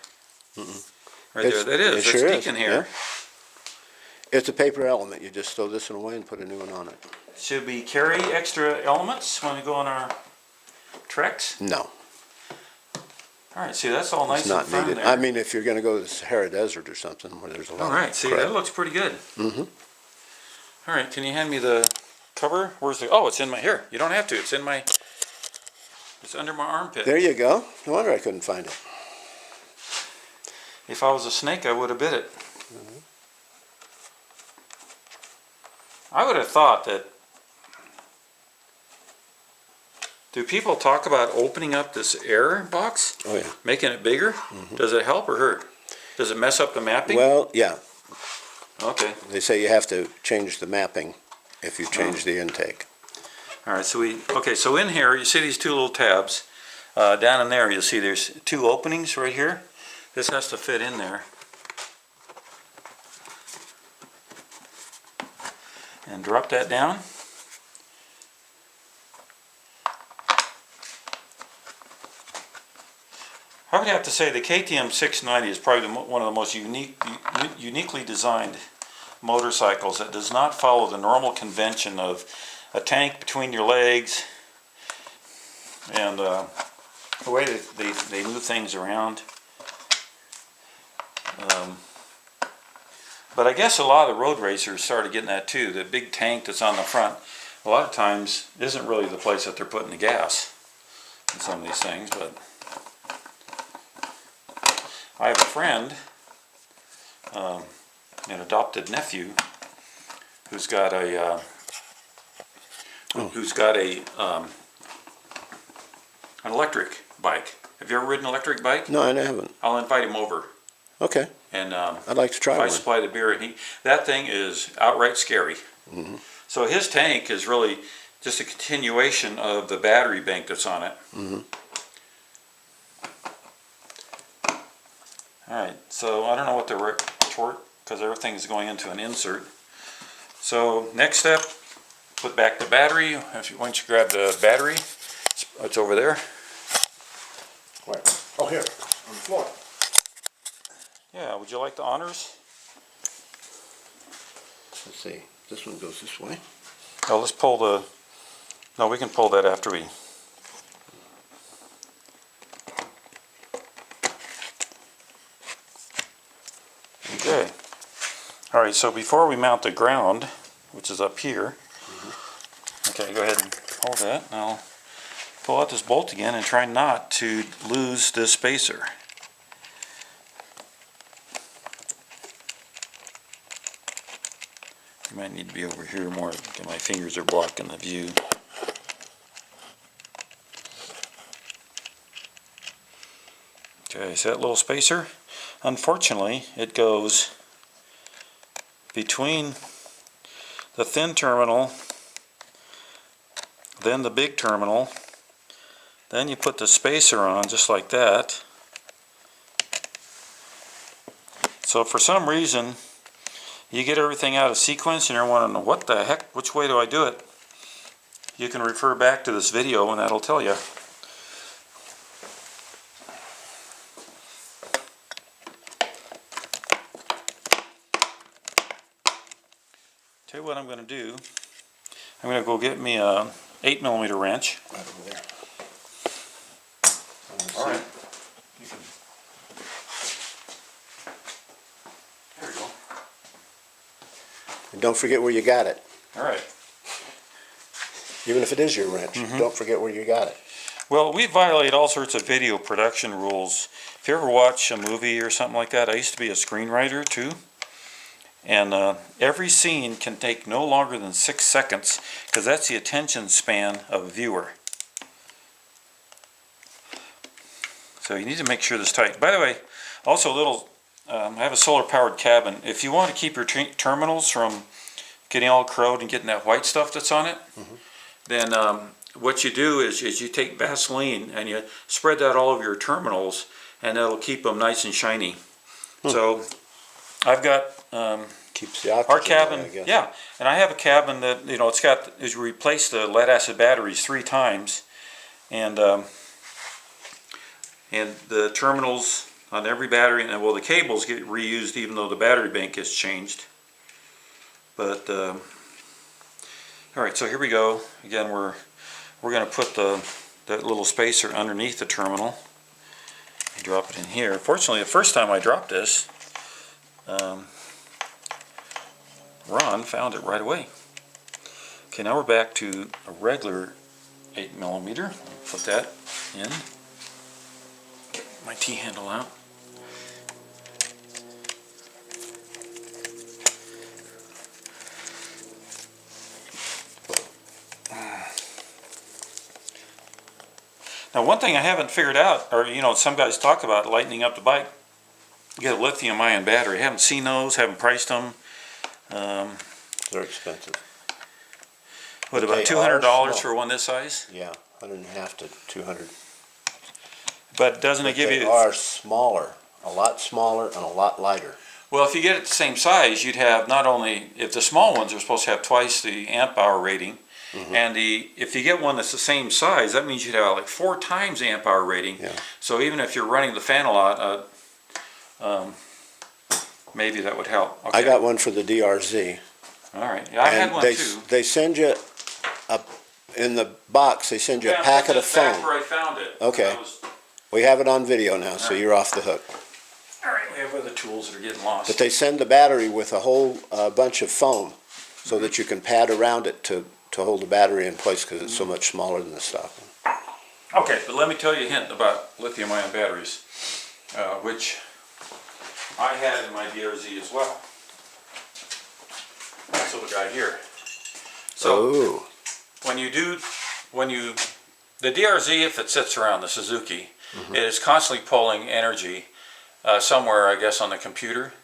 Speaker 2: Mm-mm.
Speaker 3: Right there, that is. That's
Speaker 2: sure
Speaker 3: Deacon hair.
Speaker 2: Yeah. It's a paper element. You just throw this one away and put a new one on it.
Speaker 3: Should we carry extra elements when we go on our treks?
Speaker 2: No.
Speaker 3: All right, see, that's all nice
Speaker 2: It's not
Speaker 3: and firm
Speaker 2: needed.
Speaker 3: there.
Speaker 2: I mean, if you're going to go to the Sahara Desert or something where there's a lot
Speaker 3: all right, see,
Speaker 2: crap.
Speaker 3: that looks pretty good.
Speaker 2: Mm-hmm.
Speaker 3: All right, can you hand me the cover? Where's the? Oh, it's in my here. You don't have to. It's in my. It's under my armpit.
Speaker 2: There you go. No wonder I couldn't find it.
Speaker 3: If I was a snake, I would have bit it.
Speaker 2: Mm-hmm.
Speaker 3: I would have thought that. Do people talk about opening up this air box?
Speaker 2: Oh, yeah.
Speaker 3: Making it bigger?
Speaker 2: Mm-hmm.
Speaker 3: Does it help or hurt? Does it mess up the mapping?
Speaker 2: Well, yeah.
Speaker 3: Okay.
Speaker 2: They say you have to change the mapping if you change the intake.
Speaker 3: All right, so so in here, you see these two little tabs. Down in there, you'll see there's two openings right here. This has to fit in there. And drop that down. I would have to say the KTM 690 is probably one of the most uniquely designed motorcycles that does not follow the normal convention of a tank between your legs and the way that they move things around. But I guess a lot of the road racers started getting that too. The big tank that's on the front, a lot of times, isn't really the place that they're putting the gas in some of these things. But I have a friend, an adopted nephew, who's got a an electric bike. Have you ever ridden an electric bike?
Speaker 2: No, I haven't.
Speaker 3: I'll invite him over.
Speaker 2: Okay.
Speaker 3: And
Speaker 2: I'd like to try
Speaker 3: if I
Speaker 2: one.
Speaker 3: supply the beer, and that thing is outright scary.
Speaker 2: Mm-hmm.
Speaker 3: So his tank is really just a continuation of the battery bank that's on it.
Speaker 2: Mm-hmm.
Speaker 3: All right, so I don't know what the retort, because everything's going into an insert. So next step, put back the battery. Once you grab the battery, it's over there.
Speaker 2: Where? Oh, here, on the floor.
Speaker 3: Yeah, would you like the honors?
Speaker 2: Let's see. This one goes this way.
Speaker 3: Oh, let's pull the. No, we can pull that after we. Okay. All right, so before we mount the ground, which is up here, okay, go ahead and hold that. Now I'll pull out this bolt again and try not to lose this spacer. You might need to be over here more, because my fingers are blocking the view. Okay, see that little spacer? Unfortunately, it goes between the thin terminal, then the big terminal, then you put the spacer on just like that, So if for some reason you get everything out of sequence and you're wondering, what the heck, which way do I do it? You can refer back to this video and that'll tell you. Tell you what I'm going to do. I'm going to go get me a 8mm wrench.
Speaker 2: Right over there.
Speaker 3: All right. There we go.
Speaker 2: And don't forget where you got it.
Speaker 3: All right.
Speaker 2: Even if it is your wrench, don't forget where you got it.
Speaker 3: Well, we violate all sorts of video production rules. If you ever watch a movie or something like that, I used to be a screenwriter too. And every scene can take no longer than 6 seconds, because that's the attention span of a viewer. So you need to make sure this is tight. By the way, also a little, I have a solar powered cabin. If you want to keep your terminals from getting all corroded and getting that white stuff that's on it, then what you do is you take Vaseline and you spread that all over your terminals, and that'll keep them nice and shiny. So I've got
Speaker 2: Keeps the oxygen
Speaker 3: our cabin,
Speaker 2: away, I guess.
Speaker 3: yeah, and I have a cabin that, you know, is replaced the lead acid batteries 3 times, and the terminals on every battery, and well, the cables get reused even though the battery bank gets changed. But all right, so here we go. Again, we're going to put that little spacer underneath the terminal and drop it in here. Fortunately, the first time I dropped this, Ron found it right away. Okay, now we're back to a regular 8mm. Put that in. Get my T-handle out. Now, one thing I haven't figured out, or you know, some guys talk about lightening up the bike, get a lithium-ion battery. I haven't seen those, haven't priced them.
Speaker 2: They're expensive.
Speaker 3: What, about
Speaker 2: They are
Speaker 3: $200
Speaker 2: small.
Speaker 3: for one this size?
Speaker 2: Yeah, 150 to 200.
Speaker 3: But doesn't it give
Speaker 2: They
Speaker 3: you...
Speaker 2: are smaller, a lot smaller and a lot lighter.
Speaker 3: Well, if you get it the same size, you'd have not only, if the small ones are supposed to have twice the amp hour rating, and if you get one that's the same size, that means you'd have like 4 times the amp hour rating.
Speaker 2: Yeah.
Speaker 3: So even if you're running the fan a lot, maybe that would help. Okay.
Speaker 2: I got one for the DRZ.
Speaker 3: All right. Yeah, I had one too.
Speaker 2: They send you in the box. They send you
Speaker 3: Yeah,
Speaker 2: a packet of
Speaker 3: that's
Speaker 2: foam.
Speaker 3: where I found it.
Speaker 2: Okay.
Speaker 3: That was-
Speaker 2: We have it on video now, so
Speaker 3: Alright.
Speaker 2: you're off the hook.
Speaker 3: all right, we have other tools that are getting lost.
Speaker 2: But they send the battery with a whole bunch of foam, so that you can pad around it to hold the battery in place, because it's so much smaller than the stock one.
Speaker 3: Okay, but let me tell you a hint about lithium-ion batteries, which I had in my DRZ as well. So the guy here. So
Speaker 2: Oh,
Speaker 3: the DRZ, if it sits around the Suzuki, it is constantly pulling energy somewhere, I guess, on the computer.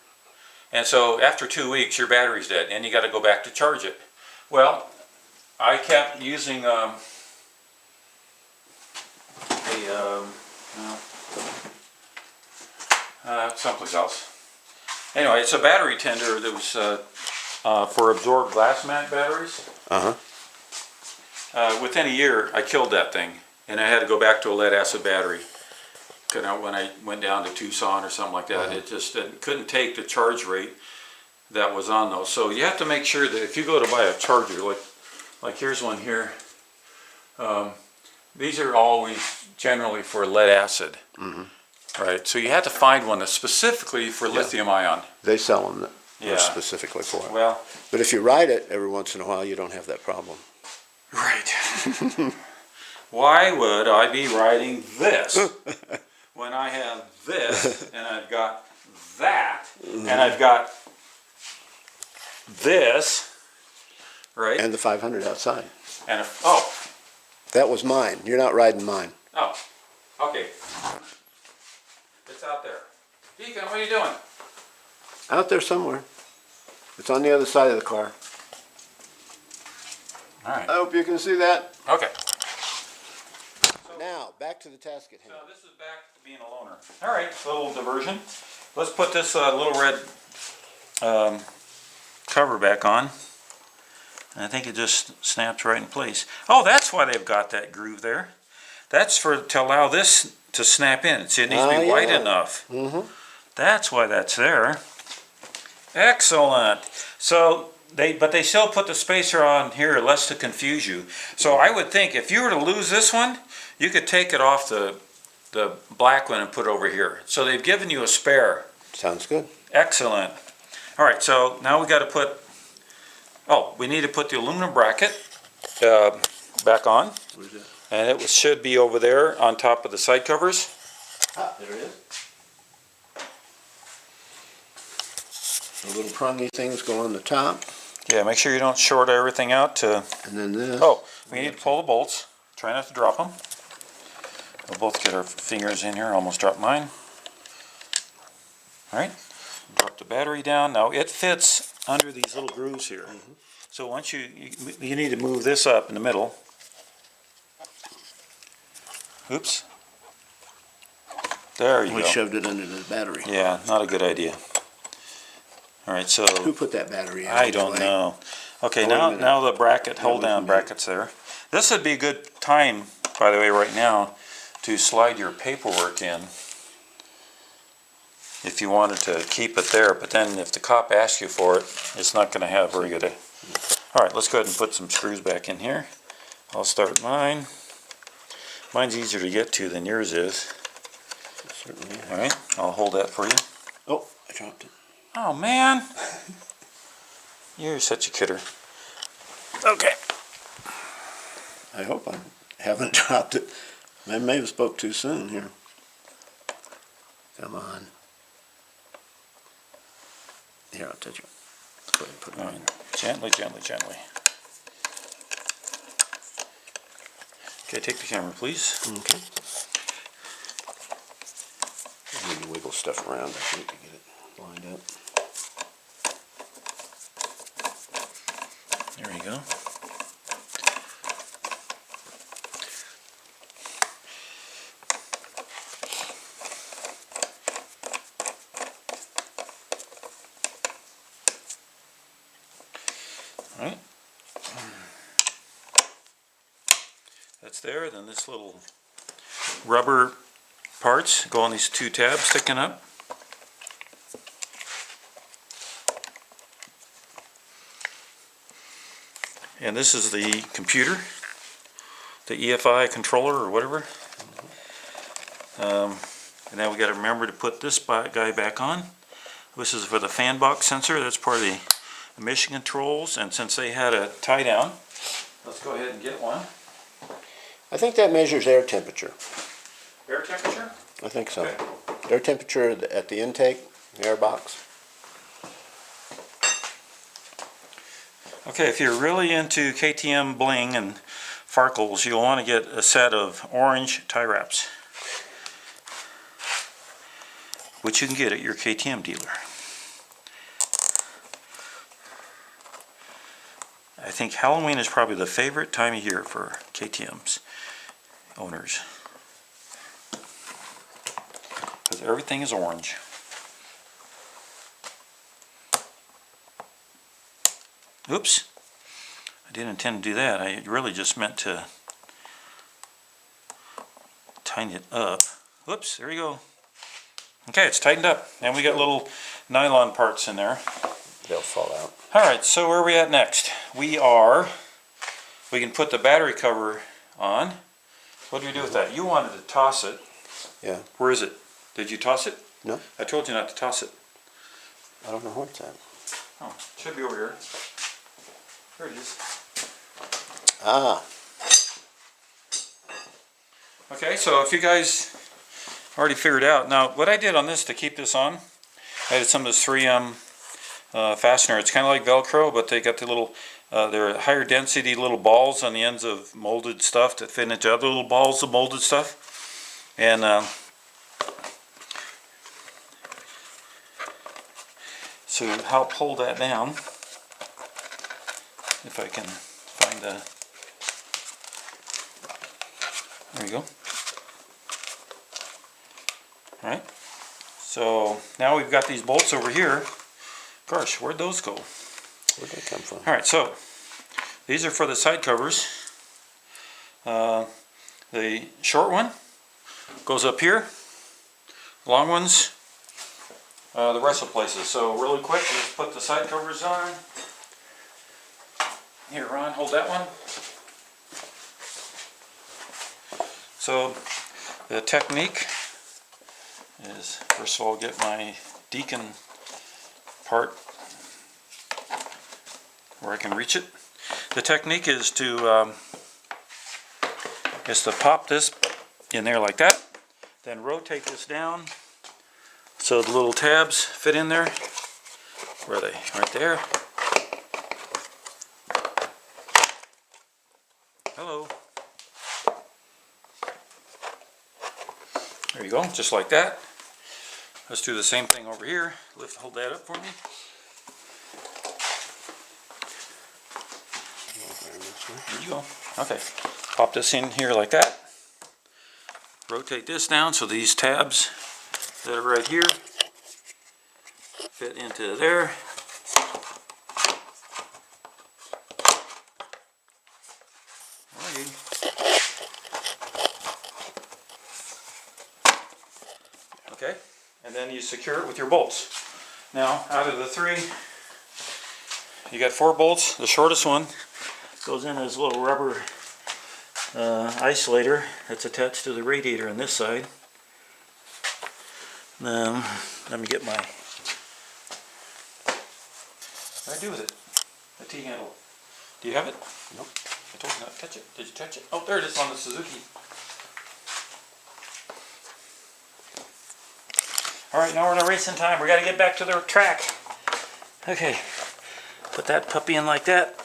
Speaker 3: And so after 2 weeks, your battery's dead, and you got to go back to charge it. Well, I kept using someplace else. Anyway, it's a battery tender that was for absorbed glass mat batteries. Within a year, I killed that thing, and I had to go back to a lead acid battery. When I went down to Tucson or something like that, it couldn't take the charge rate that was on those. So you have to make sure that if you go to buy a charger, like here's one here, these are always generally for lead acid, right? So you have to find one that's specifically for lithium ion.
Speaker 2: they sell them
Speaker 3: Yeah.
Speaker 2: specifically for it.
Speaker 3: Well,
Speaker 2: But if you ride it every once in a while, you don't have that problem.
Speaker 3: right. Why would I be riding this when I have this, and I've got that, and I've got this, right?
Speaker 2: And the 500 outside.
Speaker 3: And oh,
Speaker 2: That was mine. You're not riding mine.
Speaker 3: oh, okay. It's out there. Deacon, what are you doing?
Speaker 2: Out there somewhere. It's on the other side of the car.
Speaker 3: All right.
Speaker 2: I hope you can see that.
Speaker 3: Okay.
Speaker 2: Now, back to the task at hand.
Speaker 1: So this is back to being a loner. All right, little diversion. Let's put this little red cover back on. And I think it just snaps right in place. Oh, that's why they've got that groove there. That's to allow this to snap in. See, it needs to be wide enough. That's why that's there. Excellent. So but they still put the spacer on here less to confuse you. So I would think if you were to lose this one, you could take it off the black one and put it over here. So they've given you a spare.
Speaker 2: Sounds good.
Speaker 1: Excellent. All right, so now we got to put, we need to put the aluminum bracket back on.
Speaker 2: Where's that?
Speaker 1: And it should be over there on top of the side covers.
Speaker 2: Ah, there it is. The little prongy things go on the top.
Speaker 1: Yeah, make sure you don't short everything out.
Speaker 2: And then this.
Speaker 1: Oh, we need to pull the bolts. Try not to drop them. We'll both get our fingers in here. Almost dropped mine. All right. Drop the battery down. Now it fits under these little grooves here. So once you need to move this up in the middle. Oops. There you
Speaker 2: We
Speaker 1: go.
Speaker 2: shoved it under the battery.
Speaker 1: Yeah, not a good idea. All right, so
Speaker 2: Who put that battery in?
Speaker 1: I don't know. Okay,
Speaker 2: Oh, wait a
Speaker 1: now
Speaker 2: minute.
Speaker 1: the bracket, hold
Speaker 2: was
Speaker 1: down
Speaker 2: me.
Speaker 1: brackets there. This would be a good time, by the way, right now, to slide your paperwork in. If you wanted to keep it there, but then if the cop asks you for it, it's not going to have very good. All right, let's go ahead and put some screws back in here. I'll start mine. Mine's easier to get to than yours is.
Speaker 2: Certainly.
Speaker 1: All right, I'll hold that for you.
Speaker 2: Oh, I dropped it.
Speaker 1: Oh, man. You're such a kidder. Okay.
Speaker 2: I hope I haven't dropped it. I may have spoke too soon here. Come on. Here, I'll touch it. Go ahead and put it
Speaker 1: All
Speaker 2: on.
Speaker 1: right. Gently, gently, gently. Okay, take the camera, please.
Speaker 2: Okay. I need to wiggle stuff around, I think, to get it lined up.
Speaker 1: There you go. All right. That's there. Then this little rubber parts go on these two tabs sticking up. And this is the computer, the EFI controller or whatever. And then we got to remember to put this guy back on. This is for the fan box sensor. That's part of the emission controls. And since they had a tie down, let's go ahead and get one.
Speaker 2: I think that measures air temperature.
Speaker 1: Air temperature?
Speaker 2: I think so.
Speaker 1: Okay.
Speaker 2: Air temperature at the intake, the air box.
Speaker 1: Okay, if you're really into KTM bling and Farkles, you'll want to get a set of orange tie wraps, which you can get at your KTM dealer. I think Halloween is probably the favorite time of year for KTM's owners, because everything is orange. Oops, I didn't intend to do that. I really just meant to tighten it up. Whoops, there you go. Okay, it's tightened up, and we got little nylon parts in there.
Speaker 2: They'll fall out.
Speaker 1: All right, so where are we at next? We can put the battery cover on. What do we do with that? You wanted to toss it.
Speaker 2: Yeah.
Speaker 1: Where is it? Did you toss it?
Speaker 2: No.
Speaker 1: I told you not to toss it.
Speaker 2: I don't know where it's at.
Speaker 1: Oh, it should be over here. Here it is.
Speaker 2: Ah,
Speaker 1: Okay, so if you guys already figured out, now what I did on this to keep this on, I added some of this 3M fastener. It's kind of like Velcro, but they got the little, they're higher density little balls on the ends of molded stuff that fit into other little balls of molded stuff. And so to help hold that down, if I can find a, there you go.
Speaker 3: Right? So now we've got these bolts over here. Gosh, where'd those go?
Speaker 2: Where'd they come from?
Speaker 3: Alright, so these are for the side covers. The short one goes up here. Long ones, the rest of the places. So really quick, let's put the side covers on. Here, Ron, hold that one. So the technique is, first of all, get my Deacon part where I can reach it. The technique is to pop this in there like that, then rotate this down so the little tabs fit in there. Where are they? Right there. Hello. There you go, just like that. Let's do the same thing over here. Hold that up for me. There you go. Okay. Pop this in here like that. Rotate this down so these tabs that are right here fit into there. Alrighty. Okay, and then you secure it with your bolts. Now, out of the three, you got 4 bolts. The shortest one goes in as a little rubber isolator that's attached to the radiator on this side. Then, let me get my... What do I do with it? The T-handle. Do you have it?
Speaker 2: Nope.
Speaker 3: I told you not to touch it. Did you touch it? Oh, there it is on the Suzuki. Alright, now we're in a racing time. We got to get back to the track. Okay, put that puppy in like that.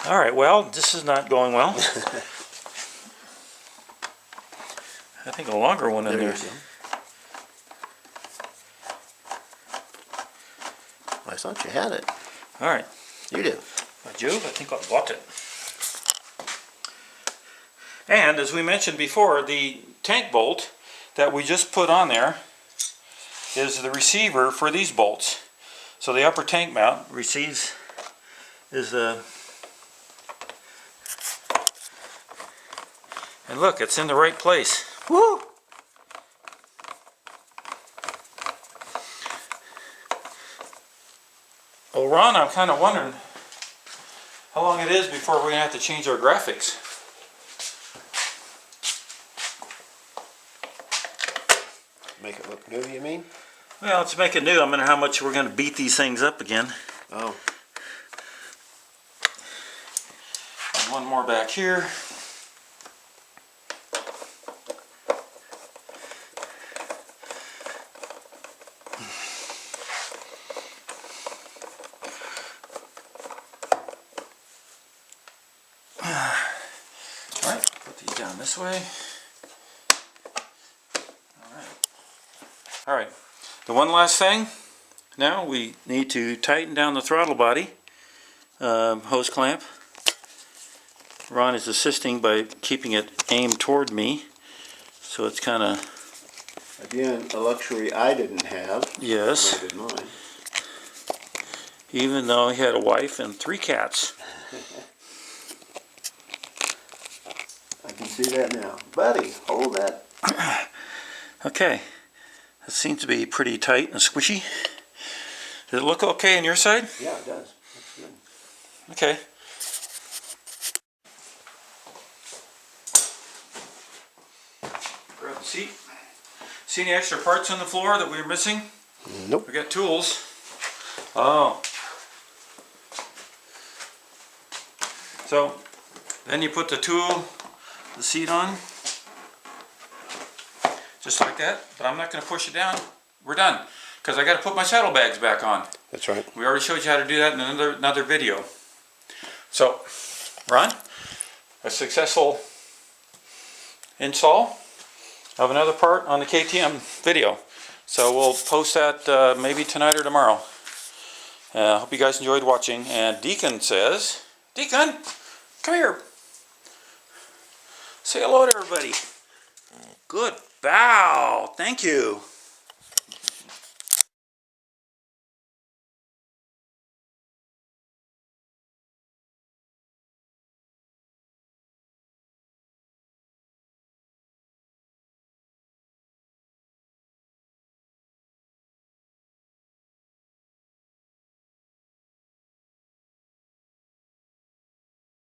Speaker 3: Alright, well, this is not going well. I think a longer one in there.
Speaker 2: I thought you had it.
Speaker 3: Alright.
Speaker 2: You do.
Speaker 3: By Jove, I think I bought it. And as we mentioned before, the tank bolt that we just put on there is the receiver for these bolts. So the upper tank mount receives is the... And look, it's in the right place. Woo! Well, Ron, I'm kind of wondering how long it is before we're going to have to change our graphics.
Speaker 2: Make it look new, you mean?
Speaker 3: Well, let's make it new. I wonder how much we're going to beat these things up again.
Speaker 2: Oh.
Speaker 3: And one more back here. Alright, put these down this way. Alright, the one last thing, now we need to tighten down the throttle body hose clamp. Ron is assisting by keeping it aimed toward me, so it's kind of...
Speaker 2: Again, a luxury I didn't have.
Speaker 3: Yes.
Speaker 2: I did mine.
Speaker 3: Even though he had a wife and 3 cats.
Speaker 2: I can see that now. Buddy, hold that.
Speaker 3: Okay, that seems to be pretty tight and squishy. Does it look okay on your side?
Speaker 2: Yeah, it does. That's good.
Speaker 3: Okay. Grab the seat. See any extra parts on the floor that we were missing?
Speaker 2: Nope.
Speaker 3: We got tools. Oh. So, then you put the seat on. Just like that. But I'm not going to push it down. We're done. Because I got to put my saddlebags back on.
Speaker 2: That's right.
Speaker 3: We already showed you how to do that in another video. So, Ron, a successful install of another part on the KTM video.
Speaker 1: So we'll post that maybe tonight or tomorrow. Hope you guys enjoyed watching. And Deacon says, Deacon, come here. Say hello to everybody. Good bow. Thank you.